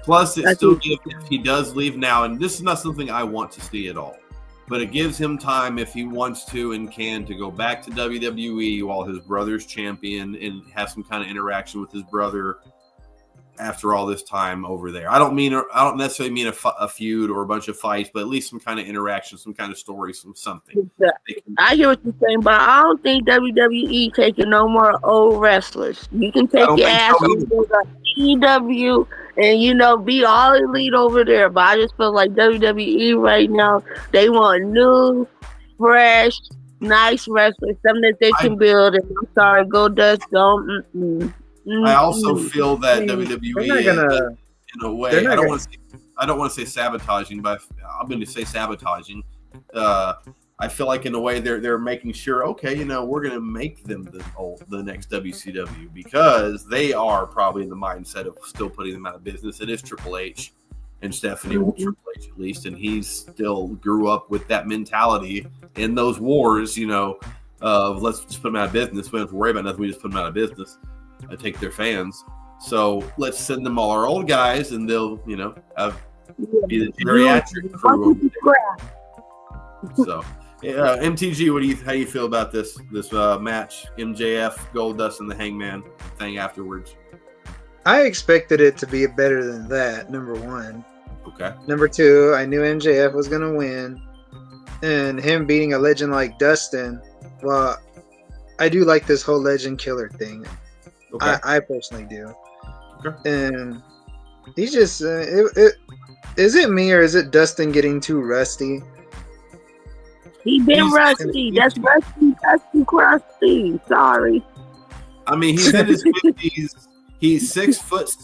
Plus, it still gives, if he does leave now, and this is not something I want to see at all, but it gives him time if he wants to and can to go back to WWE while his brother's champion and have some kind of interaction with his brother after all this time over there. I don't necessarily mean a feud or a bunch of fights, but at least some kind of interaction, some kind of story, something. I hear what you're saying, but I don't think WWE taking no more old wrestlers. You can take your ass over to EW and be all elite over there. But I just feel like WWE right now, they want new, fresh, nice wrestlers, something that they can build. And I'm sorry, Goldust don't. I also feel that WWE, in a way, I don't want to say sabotaging, but I'm going to say sabotaging. I feel like in a way they're making sure, okay, we're going to make them the next WCW because they are probably in the mindset of still putting them out of business. It is Triple H and Stephanie, Triple H at least, and he still grew up with that mentality in those wars, of let's just put them out of business. We don't have to worry about nothing. We just put them out of business. I take their fans. So let's send them all our old guys, and they'll, be the geriatric crew over there. So, MTG, how do you feel about this match? MJF, Goldust, and the Hangman thing afterwards. I expected it to be better than that. Number one. Okay. Number two, I knew MJF was gonna win, and him beating a legend like Dustin. Well, I do like this whole legend killer thing. Okay. I personally do. Okay. And he's just is it me or is it Dustin getting too rusty? He's rusty. That's crusty. Sorry. I mean, he's in his 50s. He's 6'6",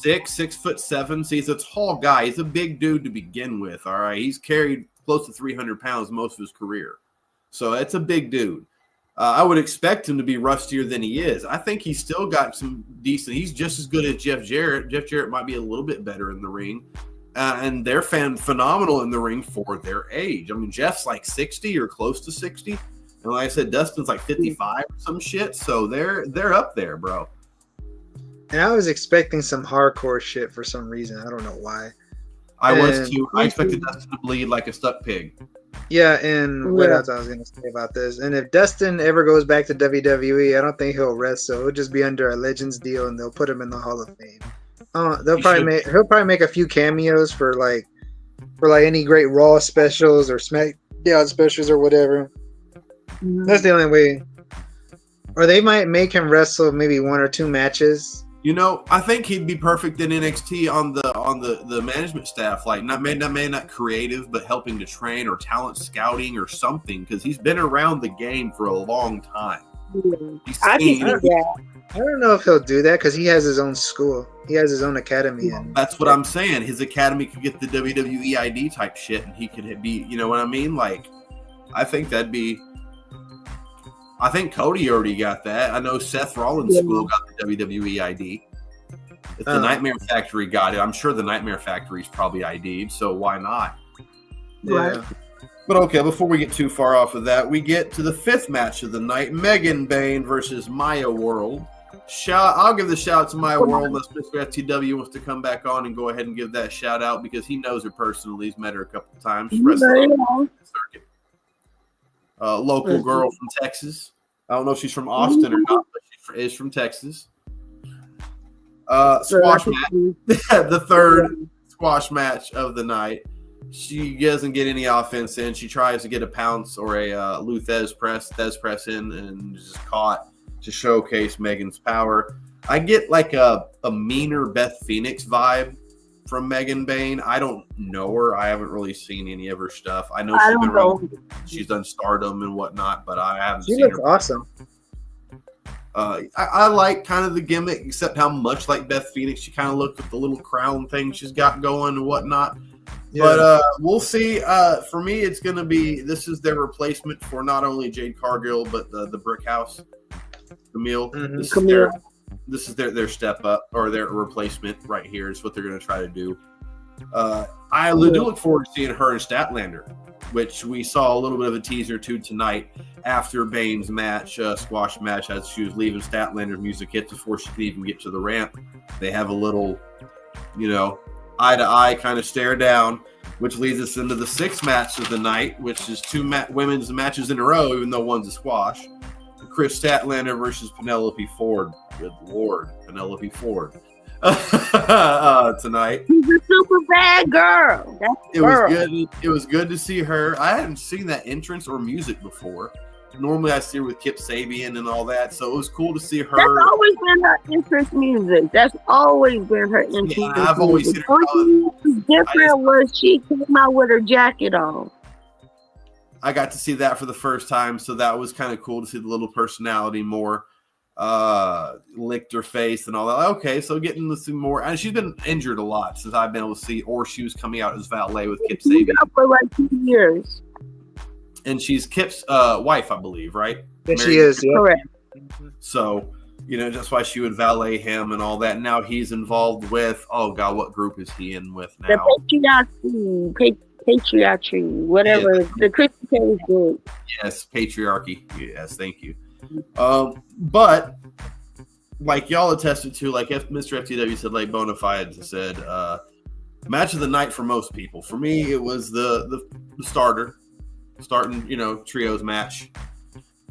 6'7", so he's a tall guy. He's a big dude to begin with. All right, he's carried close to 300 pounds most of his career, so it's a big dude. I would expect him to be rustier than he is. I think he's still got some decent. He's just as good as Jeff Jarrett. Jeff Jarrett might be a little bit better in the ring, and they're phenomenal in the ring for their age. I mean, Jeff's like 60 or close to 60, and like I said, Dustin's like 55 or some shit. So they're up there, bro. And I was expecting some hardcore shit for some reason. I don't know why. I was too. I expected Dustin to bleed like a stuck pig. Yeah, and what else I was gonna say about this? And if Dustin ever goes back to WWE, I don't think he'll wrestle. It'll just be under a Legends deal, and they'll put him in the Hall of Fame. He'll probably make a few cameos for like any great Raw specials or SmackDown specials or whatever. Mm-hmm. That's the only way. Or they might make him wrestle maybe 1 or 2 matches. You know, I think he'd be perfect in NXT on the management staff, like not creative, but helping to train or talent scouting or something, because he's been around the game for a long time. I don't know if he'll do that because he has his own school. He has his own academy. That's what I'm saying. His academy could get the WWE ID type shit, and he could be, you know what I mean? Like, I think that'd be. I think Cody already got that. I know Seth Rollins' school got the WWE ID. If the Nightmare Factory got it, I'm sure the Nightmare Factory's probably ID'd, so why not? Yeah. But okay, before we get too far off of that, we get to the 5th match of the night, Megan Bayne versus Maya World. I'll give the shout out to Maya World unless Mr. FTW wants to come back on and go ahead and give that shout out because he knows her personally. He's met her a couple of times. Circuit. Local girl from Texas. I don't know if she's from Austin or not, but she is from Texas. Squash match. The 3rd squash match of the night. She doesn't get any offense in. She tries to get a pounce or a Lou Thez press in, and is just caught to showcase Megan's power. I get like a meaner Beth Phoenix vibe from Megan Bayne. I don't know her. I haven't really seen any of her stuff. I know she's done Stardom and whatnot, but I haven't seen her. She looks awesome. I like kind of the gimmick, except how much like Beth Phoenix she kind of looked with the little crown thing she's got going and whatnot. Yeah. But we'll see. For me, it's going to be this is their replacement for not only Jade Cargill, but the Brick House, Camille. Mm-hmm. This is their step up or their replacement right here is what they're going to try to do. I do look forward to seeing her in Statlander, which we saw a little bit of a teaser to tonight after Bayne's match, squash match, as she was leaving. Statlander's music hit before she could even get to the ramp. They have a little, eye-to-eye kind of stare down, which leads us into the 6th match of the night, which is 2 women's matches in a row, even though one's a squash. Chris Statlander versus Penelope Ford. Good Lord, Penelope Ford. Tonight. She's a super bad girl. It was good. It was good to see her. I hadn't seen that entrance or music before. Normally I see her with Kip Sabian and all that, so it was cool to see her. That's always been her entrance music. That's always been her entrance music. I've always seen her. What was different was she came out with her jacket on. I got to see that for the first time, so that was kind of cool to see the little personality more. Licked her face and all that. Okay, so getting to see more. And she's been injured a lot since I've been able to see, or she was coming out as valet with Kip Sabian. For like 2 years. And she's Kip's wife, I believe, right? Yes, she is. Yeah. Correct. So, that's why she would valet him and all that. And now he's involved with, oh God, what group is he in with now? The patriarchy, whatever. The Christian group. Yes, patriarchy. Yes, thank you. But like y'all attested to, like if Mr. FTW said, like Bonafide said, match of the night for most people. For me, it was the starting trios match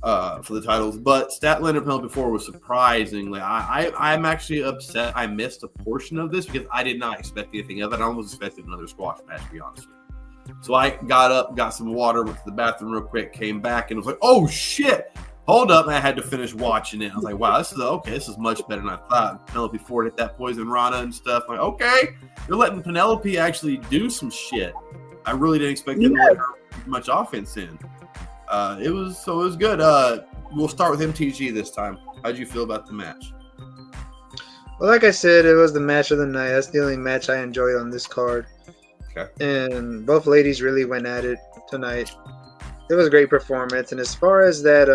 for the titles. But Statlander Penelope Ford was surprisingly. I'm actually upset I missed a portion of this because I did not expect anything of it. I almost expected another squash match, to be honest with you. So I got up, got some water, went to the bathroom real quick, came back, and was like, oh shit. Hold up, and I had to finish watching it. I was like, wow, this is much better than I thought. Penelope Ford hit that poison Rana and stuff. I'm like, okay, they're letting Penelope actually do some shit. I really didn't expect them to let her much offense in. It was good. We'll start with MTG this time. How'd you feel about the match? Well, like I said, it was the match of the night. That's the only match I enjoyed on this card. Okay. And both ladies really went at it tonight. It was a great performance. And as far as that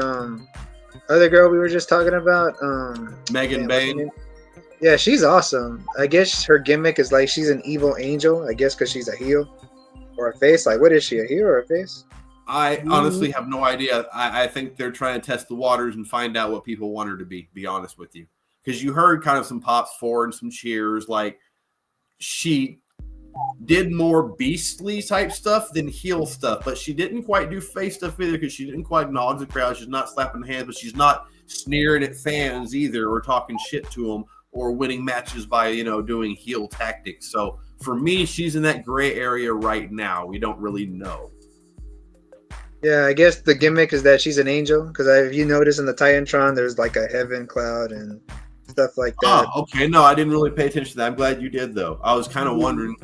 other girl we were just talking about, Megan Bayne. Yeah, she's awesome. I guess her gimmick is like she's an evil angel, I guess because she's a heel or a face. Like, what is she, a heel or a face? I honestly have no idea. I think they're trying to test the waters and find out what people want her to be honest with you. Because you heard kind of some pops for and some cheers. Like, she did more beastly type stuff than heel stuff, but she didn't quite do face stuff either because she didn't quite acknowledge the crowd. She's not slapping hands, but she's not sneering at fans either or talking shit to them or winning matches by, doing heel tactics. So for me, she's in that gray area right now. We don't really know. Yeah, I guess the gimmick is that she's an angel. Because if you notice in the Titantron, there's like a heaven cloud and stuff like that. Oh, okay. No, I didn't really pay attention to that. I'm glad you did, though. I was kind of wondering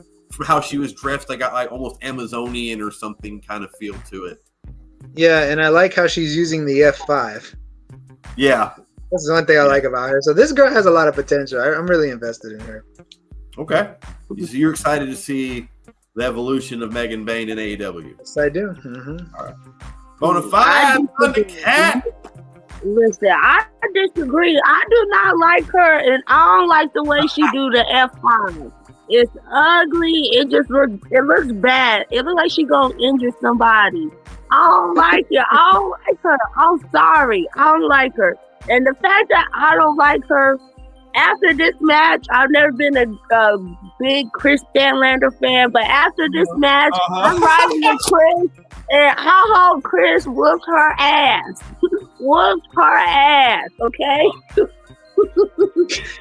how she was dressed. I got like almost Amazonian or something kind of feel to it. Yeah, and I like how she's using the F5. Yeah. That's the one thing I like about her. So this girl has a lot of potential. I'm really invested in her. Okay. So you're excited to see the evolution of Megan Bain in AEW. Yes, I do. Mm-hmm. All right. Bonafide on the cat. Listen, I disagree. I do not like her, and I don't like the way she do the F5. It's ugly. It looks bad. It looks like she gonna injure somebody. I don't like it. I don't like her. I'm sorry. I don't like her. And the fact that I don't like her, after this match, I've never been a big Chris Stanlander fan, but after this match, I'm riding with Chris, and I hope Chris whoops her ass. Whoops her ass, okay?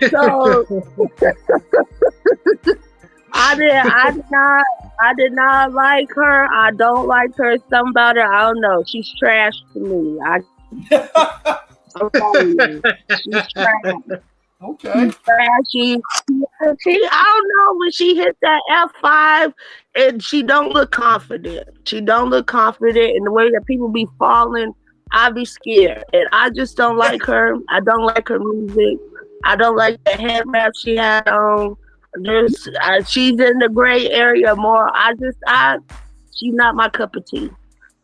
So I did not like her. I don't like her. Something about her, I don't know. She's trash to me. I'm telling you, she's trash. Okay. She's trashy. I don't know, when she hit that F5 and she don't look confident. She don't look confident in the way that people be falling. I be scared. And I just don't like her. I don't like her music. I don't like the head wrap she had on. She's in the gray area more. She's not my cup of tea.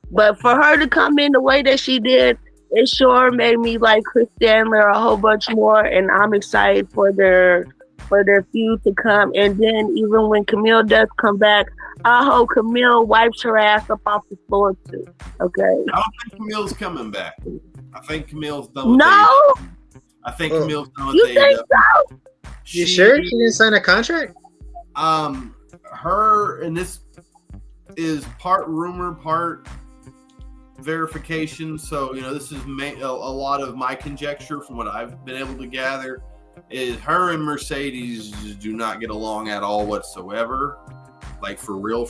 But for her to come in the way that she did, it sure made me like Chris Stanley a whole bunch more, and I'm excited for their feud to come. And then even when Camille does come back, I hope Camille wipes her ass up off the floor too. Okay. I don't think Camille's coming back. I think Camille's done with No. I think Camille's done with You think so? You sure she didn't sign a contract? Her, and this is part rumor, part verification. So, this is a lot of my conjecture from what I've been able to gather, is her and Mercedes do not get along at all whatsoever. Like, for real.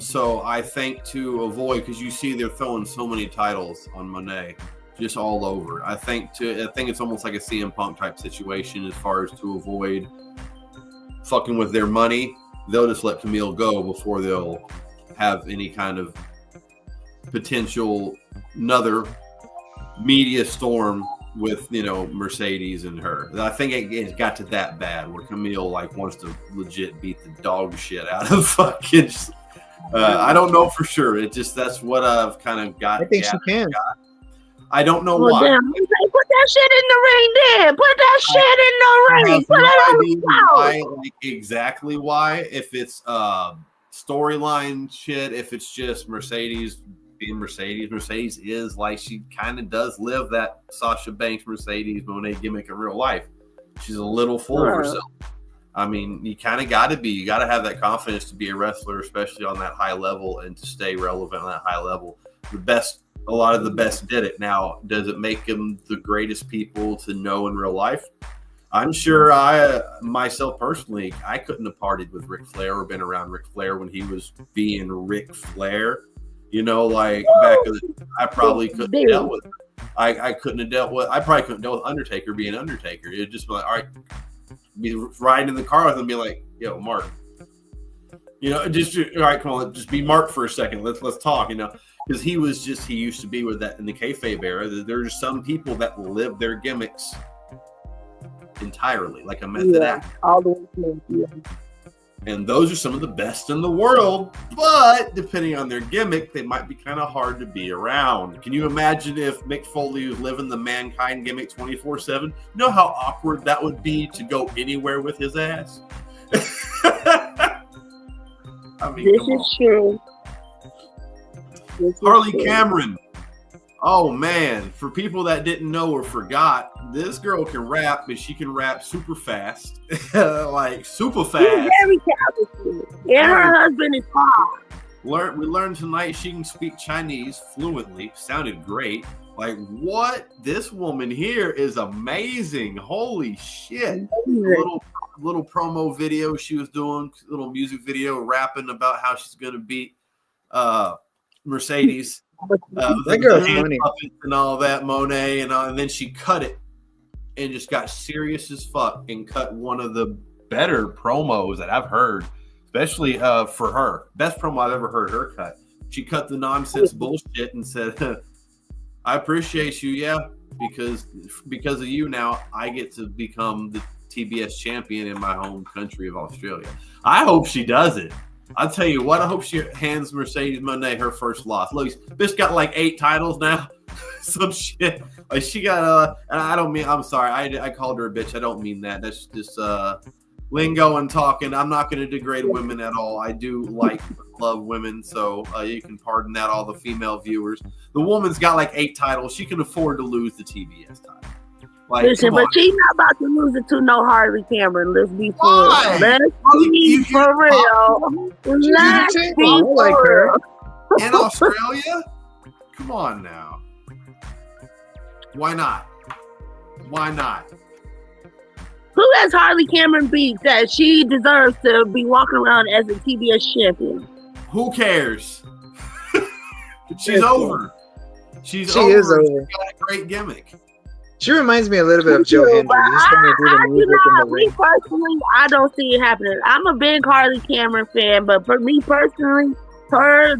So I think to avoid, because you see they're throwing so many titles on Monet just all over. I think it's almost like a CM Punk type situation as far as to avoid fucking with their money. They'll just let Camille go before they'll have any kind of potential another media storm with Mercedes and her. I think it got to that bad where Camille wants to legit beat the dog shit out of fucking. I don't know for sure. That's what I've kind of got. I think she can. I don't know why. Damn. Put that shit in the ring, then. Put that shit in the ring. Put it on the exactly why. If it's storyline shit, if it's just Mercedes being Mercedes. Mercedes is she kind of does live that Sasha Banks, Mercedes Monet gimmick in real life. She's a little full of herself. I mean, you kind of got to have that confidence to be a wrestler, especially on that high level, and to stay relevant on that high level. A lot of the best did it. Now, does it make them the greatest people to know in real life? I'm sure myself personally, I couldn't have partied with Ric Flair or been around Ric Flair when he was being Ric Flair. Back I probably couldn't have dealt with it. I couldn't have dealt with. I probably couldn't deal with Undertaker being Undertaker. It'd just be like, all right, be riding in the car with him, and be like, yo, Mark. Just all right, come on, just be Mark for a second. Let's talk. Because he used to be with that in the kayfabe era. There's some people that live their gimmicks entirely, like a method actor. All the way through. Yeah. And those are some of the best in the world, but depending on their gimmick, they might be kind of hard to be around. Can you imagine if Mick Foley was living the Mankind gimmick 24/7? You know how awkward that would be to go anywhere with his ass? I mean, this is true. Harley Cameron Oh man, for people that didn't know or forgot, this girl can rap, and she can rap super fast, like super She's fast. very talented. And her husband is fine. We learned tonight she can speak Chinese fluently. Sounded great. Like, what? This woman here is amazing. Holy shit. Little promo video she was doing, little music video rapping about how she's going to beat Mercedes. That girl's funny. And all that, Monet, and then she cut it and just got serious as fuck and cut one of the better promos that I've heard, especially for her. Best promo I've ever heard her cut. She cut the nonsense bullshit and said, I appreciate you, yeah, because of you now I get to become the TBS champion in my home country of Australia. I hope she does it. I'll tell you what, I hope she hands Mercedes Monet her first loss. Look, bitch got like 8 titles now. Some shit. Like she got and I don't mean, I'm sorry, I called her a bitch. I don't mean that. That's just lingo and talking. I'm not going to degrade women at all. I do love women, so you can pardon that, all the female viewers. The woman's got like 8 titles. She can afford to lose the TBS title. Like, listen, but she's not about to lose it to no Harley Cameron. Let's be for real. Let's be for real. Let's be for real. In Australia? Come on now. Why not? Why not? Who has Harley Cameron beat that she deserves to be walking around as a TBS champion? Who cares? She's over. She is over. She's got a great gimmick. She reminds me a little bit of Joe Hendry. Me personally, I don't see it happening. I'm a big Harley Cameron fan, but for me personally, her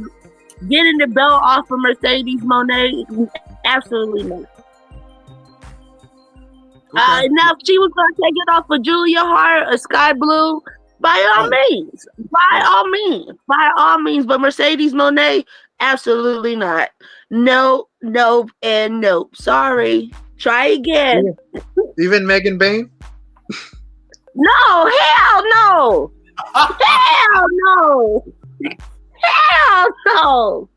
getting the belt off of Mercedes Monet, absolutely not. Okay. Now, if she was going to take it off of Julia Hart or Sky Blue, by all means. But Mercedes Monet, absolutely not. No, and nope. Sorry. Try again. Even Megan Bain? No, hell no. Hell no. Hell no.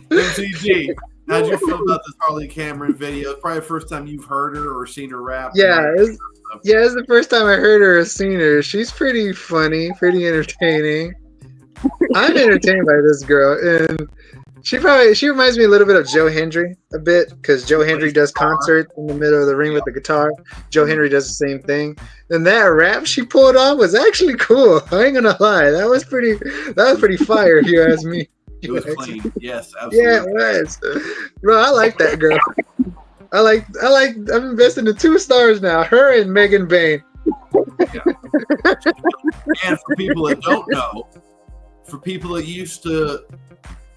MTG, how'd you feel about this Harley Cameron video? It's probably the first time you've heard her or seen her rap. Yeah, it's the first time I heard her or seen her. She's pretty funny, pretty entertaining. I'm entertained by this girl, and she reminds me a little bit of Joe Hendry a bit, because Joe Hendry does concerts in the middle of the ring with the guitar. Joe Hendry does the same thing. And that rap she pulled off was actually cool. I ain't gonna lie, that was pretty fire if you ask me. It was clean. Yes, absolutely. Yeah, it was. Bro, I like that girl. I'm investing in 2 stars now. Her and Megan Bain. Yeah. And for people that don't know, for people that used to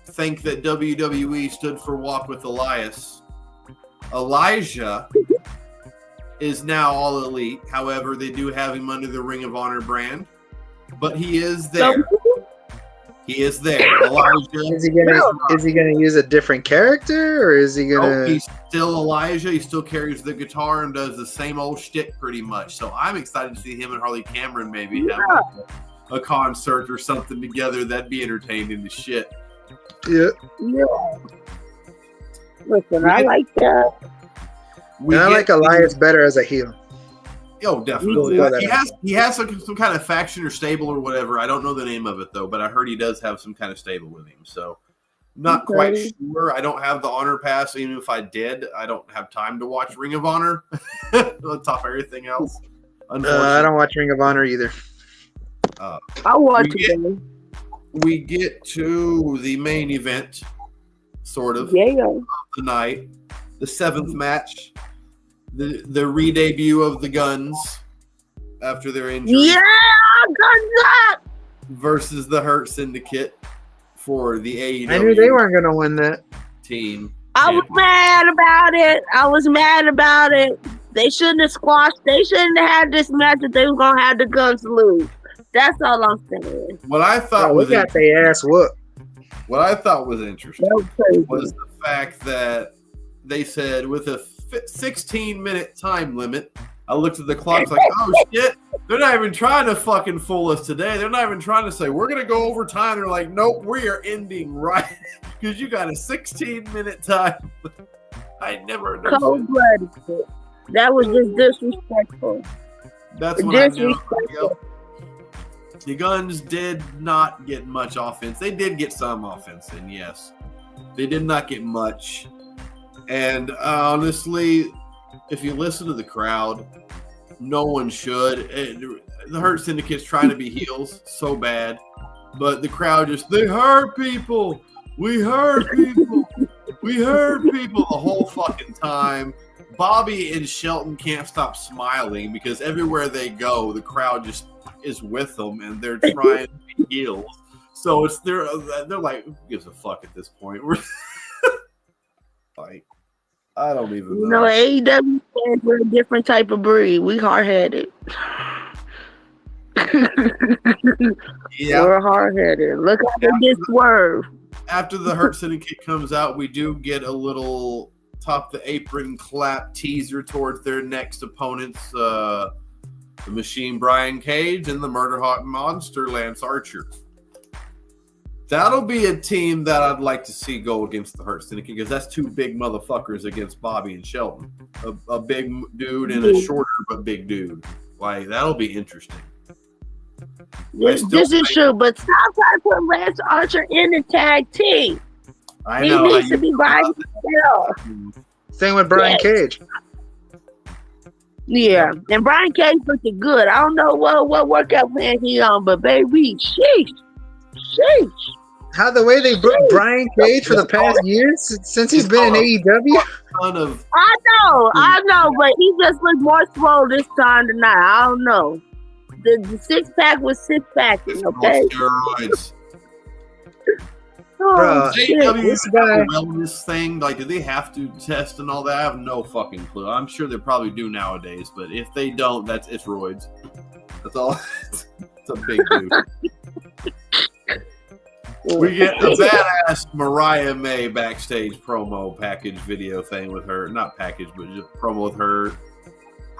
think that WWE stood for Walk with Elias, Elijah is now All Elite. However, they do have him under the Ring of Honor brand, but he is there. He is there. Elijah. Is he gonna use a different character, or is he gonna? No, he's still Elijah. He still carries the guitar and does the same old shtick pretty much. So I'm excited to see him and Harley Cameron maybe have a concert or something together. That'd be entertaining as shit. Yeah. Listen, I like that. I like Elias better as a heel. Oh, definitely. He has some kind of faction or stable or whatever. I don't know the name of it though, but I heard he does have some kind of stable with him. So not quite sure. I don't have the Honor Pass. Even if I did, I don't have time to watch Ring of Honor on top of everything else. I don't watch Ring of Honor either. I'll watch it. We get to the main event, sort of, of the night, the 7th match, the re-debut of the Guns after their injury. Yeah, Guns up! Versus the Hurt Syndicate for the AEW. I knew they weren't going to win that team. I was mad about it. They shouldn't have squashed. They shouldn't have had this match if they were going to have the Guns lose. That's all I'm saying. What I thought was got their ass whooped. What I thought was interesting was the fact that they said with a 16-minute time limit, I looked at the clock like, oh shit, They're not even trying to fucking fool us today. They're not even trying to say, we're going to go over time. They're like, nope, we are ending right because you got a 16-minute time. I never understood. Cold-blooded. That was just disrespectful. That's what I knew. Yep. The Guns did not get much offense. They did get some offense in, yes. They did not get much. And honestly, if you listen to the crowd, no one should. The Hurt Syndicate's trying to be heels so bad, but the crowd they hurt people. We hurt people. We hurt people the whole fucking time. Bobby and Shelton can't stop smiling because everywhere they go, the crowd just is with them, and they're trying to be heels. So they're like, who gives a fuck at this point? We're like, I don't even know. You know, AEW fans, we're a different type of breed. We hard-headed. Yeah. We're hard-headed. Look how they just swerve. After the Hurt Syndicate comes out, we do get a little top the apron clap teaser towards their next opponents, the Machine Brian Cage and the Murder Hawk Monster Lance Archer. That'll be a team that I'd like to see go against the Hurt Syndicate because that's two big motherfuckers against Bobby and Shelton. A big dude and a shorter but big dude. Like, that'll be interesting. This is true, but stop trying to put Lance Archer in the tag team. I know. He needs to be by himself. Same with Brian Cage. Yeah, and Brian Cage looking good. I don't know what workout plan he on, but baby, sheesh. How the way they booked Brian Cage for the past years since he's been in AEW. I know, but he just looked more swole this time tonight. I don't know. The six-pack was six-packing, okay? Steroids. Bro, this guy wellness thing, like, do they have to test and all that? I have no fucking clue. I'm sure they probably do nowadays, but if they don't, it's roids. That's all. It's a big dude. We get a badass Mariah May backstage promo package video thing with her. Not package, but just promo with her.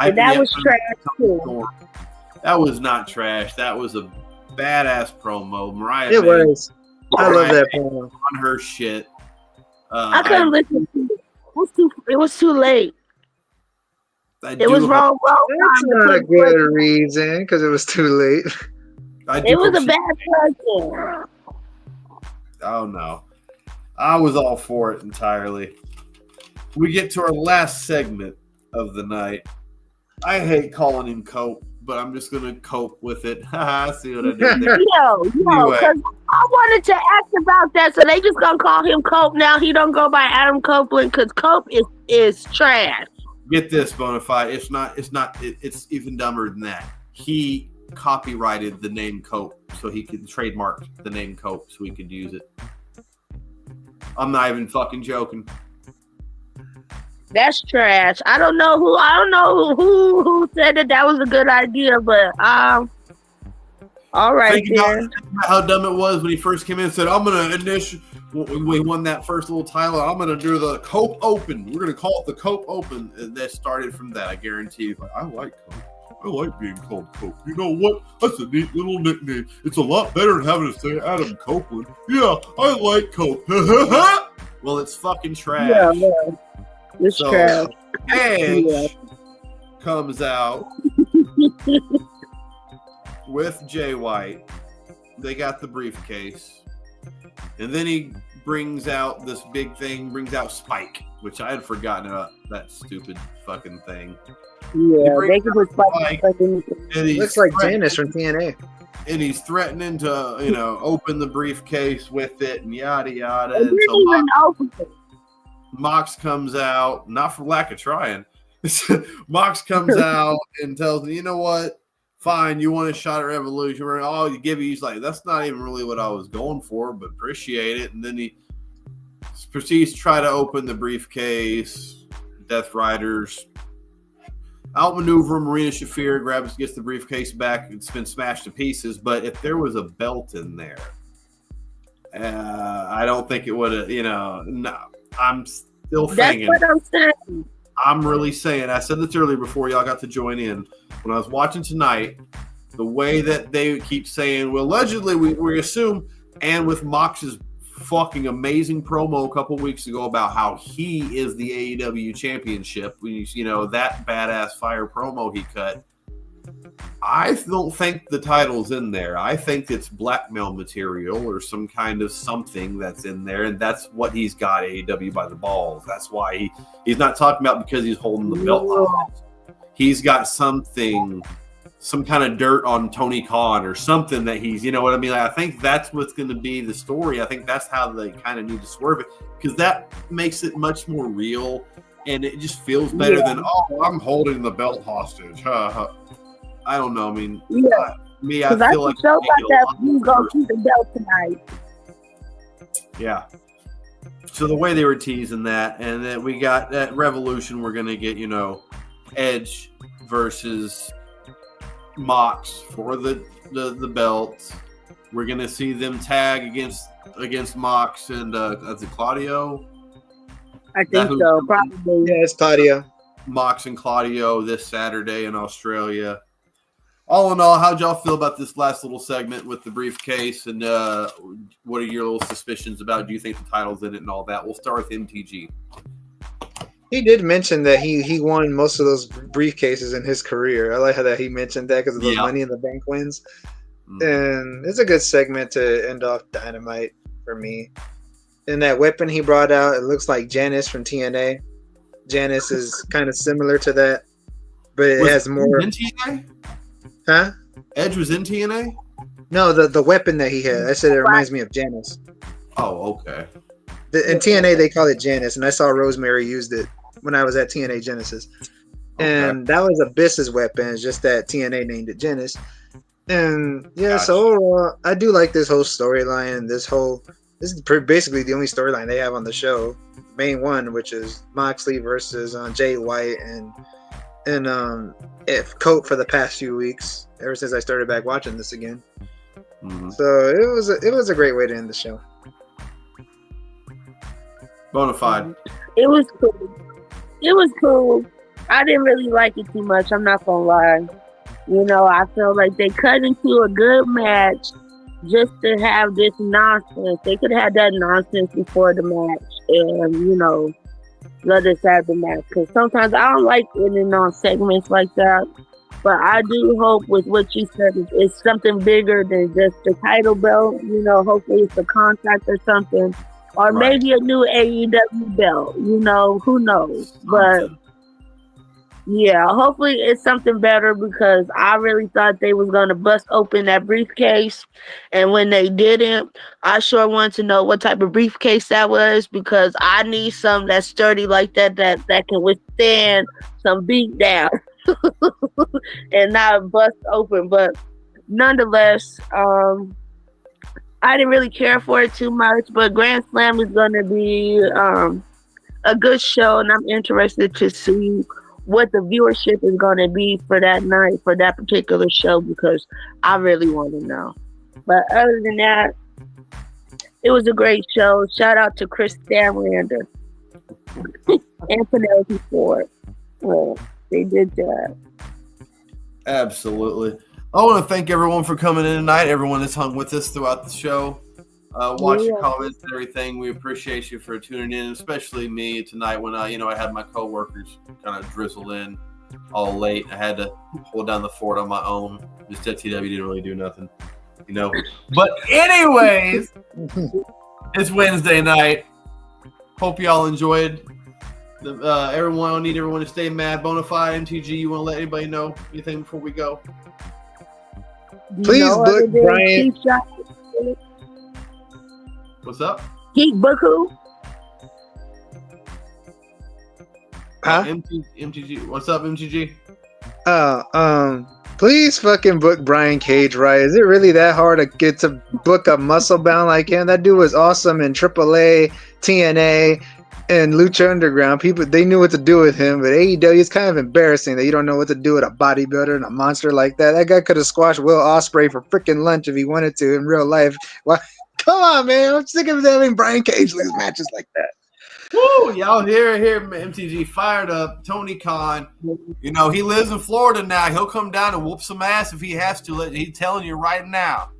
And that was trash, too. That was not trash. That was a badass promo. Mariah It May. Was. I love that promo. On her shit. I couldn't listen to it. It was too late. It was wrong. That's not a good reason because it was too late. It was a bad person. Oh, no. I was all for it entirely. We get to our last segment of the night. I hate calling him Cope, but I'm just going to cope with it. See what I did there? Because I wanted to ask about that, so they just going to call him Cope now. He don't go by Adam Copeland because Cope is trash. Get this, Bonafide. It's even dumber than that. He copyrighted the name Cope so he could trademark the name Cope so he could use it. I'm not even fucking joking. That's trash. I don't know who said that was a good idea, but all right. Think about how dumb it was when he first came in and said, I'm gonna we won that first little title. I'm gonna do the Cope Open. We're gonna call it the Cope Open. And that started from that, I guarantee you. I like Cope. I like being called Cope. You know what? That's a neat little nickname. It's a lot better than having to say Adam Copeland. Yeah, I like Cope. Well, it's fucking trash. Yeah. It's trash. Edge comes out with Jay White. They got the briefcase. And then he brings out this big thing, brings out Spike, which I had forgotten about that stupid fucking thing. Yeah, they can put Spike. Looks like Janice from TNA. And he's threatening to, open the briefcase with it and yada yada. They didn't even open it. Mox comes out, not for lack of trying. Mox comes out and tells me, you know what? Fine, you want a shot at Revolution. All you give, he's like, that's not even really what I was going for, but appreciate it. And then he proceeds to try to open the briefcase. Death Riders outmaneuver Marina Shafir, gets the briefcase back. It's been smashed to pieces. But if there was a belt in there, I don't think it would have, no. I'm still thinking. That's what I'm saying. I'm really saying, I said this earlier before y'all got to join in. When I was watching tonight, the way that they keep saying, well, allegedly we assume, and with Mox's fucking amazing promo a couple weeks ago about how he is the AEW championship, you know, that badass fire promo he cut. I don't think the title's in there. I think it's blackmail material or some kind of something that's in there, and that's what he's got AEW by the balls. That's why he's not talking about because he's holding the belt hostage. He's got something, some kind of dirt on Tony Khan or something that he's, you know what I mean? Like, I think that's what's going to be the story. I think that's how they kind of need to swerve it, because that makes it much more real, and it just feels better than, oh, I'm holding the belt hostage. I don't know. I mean, I feel like he's gonna keep the belt tonight. Yeah. So the way they were teasing that, and then we got that Revolution, we're gonna get, you know, Edge versus Mox for the belt. We're gonna see them tag against Mox and is it Claudio? I think so, probably. Yeah, it's Claudio. Mox and Claudio this Saturday in Australia. All in all, how'd y'all feel about this last little segment with the briefcase, and what are your little suspicions about? Do you think the title's in it and all that? We'll start with MTG. He did mention that he won most of those briefcases in his career. I like how that he mentioned that because of those Money in the Bank wins. And it's a good segment to end off Dynamite for me. And that weapon he brought out, it looks like Janice from TNA. Janice is kind of similar to that, but it has more. In TNA? Huh? Edge was in TNA? No, the weapon that he had. I said it reminds me of Janice. Oh, okay. In TNA, they call it Janice, and I saw Rosemary used it when I was at TNA Genesis. And that was Abyss's weapon. It's just that TNA named it Janice. And so overall, I do like this whole storyline. This is basically the only storyline they have on the show. Main one, which is Moxley versus Jay White and Coat for the past few weeks, ever since I started back watching this again. So it was a great way to end the show. Bonafide. It was cool. I didn't really like it too much, I'm not gonna lie. You know, I felt like they cut into a good match just to have this nonsense. They could have had that nonsense before the match, and you know, let us have the match. Because sometimes I don't like ending on segments like that. But I do hope with what you said, it's something bigger than just the title belt. You know, hopefully it's a contract or something. Or maybe a new AEW belt. You know, who knows? But yeah, hopefully it's something better, because I really thought they was going to bust open that briefcase. And when they didn't, I sure wanted to know what type of briefcase that was, because I need something that's sturdy like that can withstand some beat down and not bust open. But nonetheless, I didn't really care for it too much, but Grand Slam is going to be a good show, and I'm interested to see what the viewership is going to be for that night, for that particular show, because I really want to know. But other than that, it was a great show. Shout out to Chris Stanlander and Penelope Ford. Well, they did that. Absolutely. I want to thank everyone for coming in tonight. Everyone that's hung with us throughout the show. Watch your comments and everything. We appreciate you for tuning in, especially me tonight when I had my coworkers kind of drizzle in all late. I had to hold down the fort on my own. Just FTW didn't really do nothing, you know. But anyways, it's Wednesday night. Hope y'all enjoyed. Everyone, I need everyone to stay mad. Bonafide, MTG, you want to let anybody know anything before we go? Please book Brian. What's up? Geek book who? Huh? MTG. What's up, MTG? Please fucking book Brian Cage right. Is it really that hard to get to book a muscle bound like him? That dude was awesome in AAA, TNA, and Lucha Underground. People, they knew what to do with him, but AEW is kind of embarrassing that you don't know what to do with a bodybuilder and a monster like that. That guy could have squashed Will Ospreay for freaking lunch if he wanted to in real life. Why? Come on, man. I'm sick of having Brian Cage lose matches like that. Woo, y'all hear MTG fired up. Tony Khan, you know, he lives in Florida now. He'll come down and whoop some ass if he has to. He's telling you right now.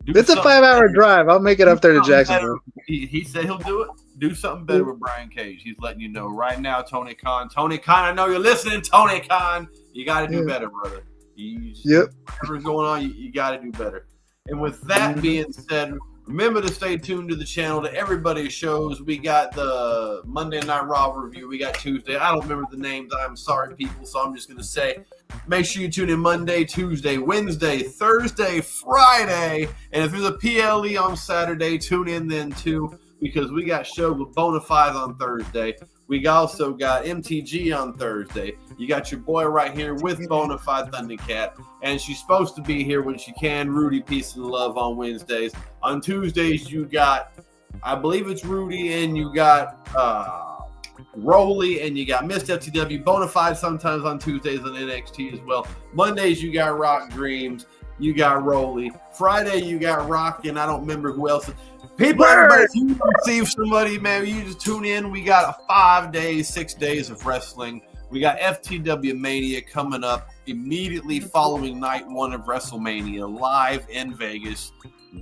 It's a 5-hour drive. I'll make it up there to Jacksonville. He said he'll do it. Do something better with Brian Cage. He's letting you know right now, Tony Khan. Tony Khan, I know you're listening, Tony Khan. You got to do better, brother. Whatever's going on, you got to do better. And with that being said, remember to stay tuned to the channel, to everybody's shows. We got the Monday Night Raw review. We got Tuesday. I don't remember the names. I'm sorry, people, so I'm just going to say make sure you tune in Monday, Tuesday, Wednesday, Thursday, Friday. And if there's a PLE on Saturday, tune in then too, because we got shows with Bonafides on Thursday. We also got MTG on Thursday. You got your boy right here with Bonafide Thundercat. And she's supposed to be here when she can. Rudy, peace and love on Wednesdays. On Tuesdays, you got, I believe it's Rudy, and you got Rolly, and you got Missed FTW. Bonafide sometimes on Tuesdays on NXT as well. Mondays, you got Rock Dreams. You got Rolly. Friday, you got Rock, and I don't remember who else. People, everybody, you receive somebody, man. You just tune in. We got 5 days, 6 days of wrestling. We got FTW Mania coming up immediately following night one of WrestleMania live in Vegas.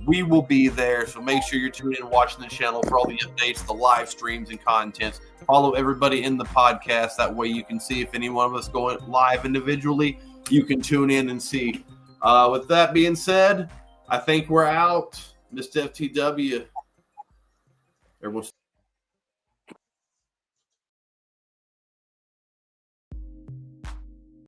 We will be there, so make sure you're tuning in and watching the channel for all the updates, the live streams, and content. Follow everybody in the podcast. That way you can see if any one of us going live individually. You can tune in and see. With that being said, I think we're out. Mr. FTW. Everyone's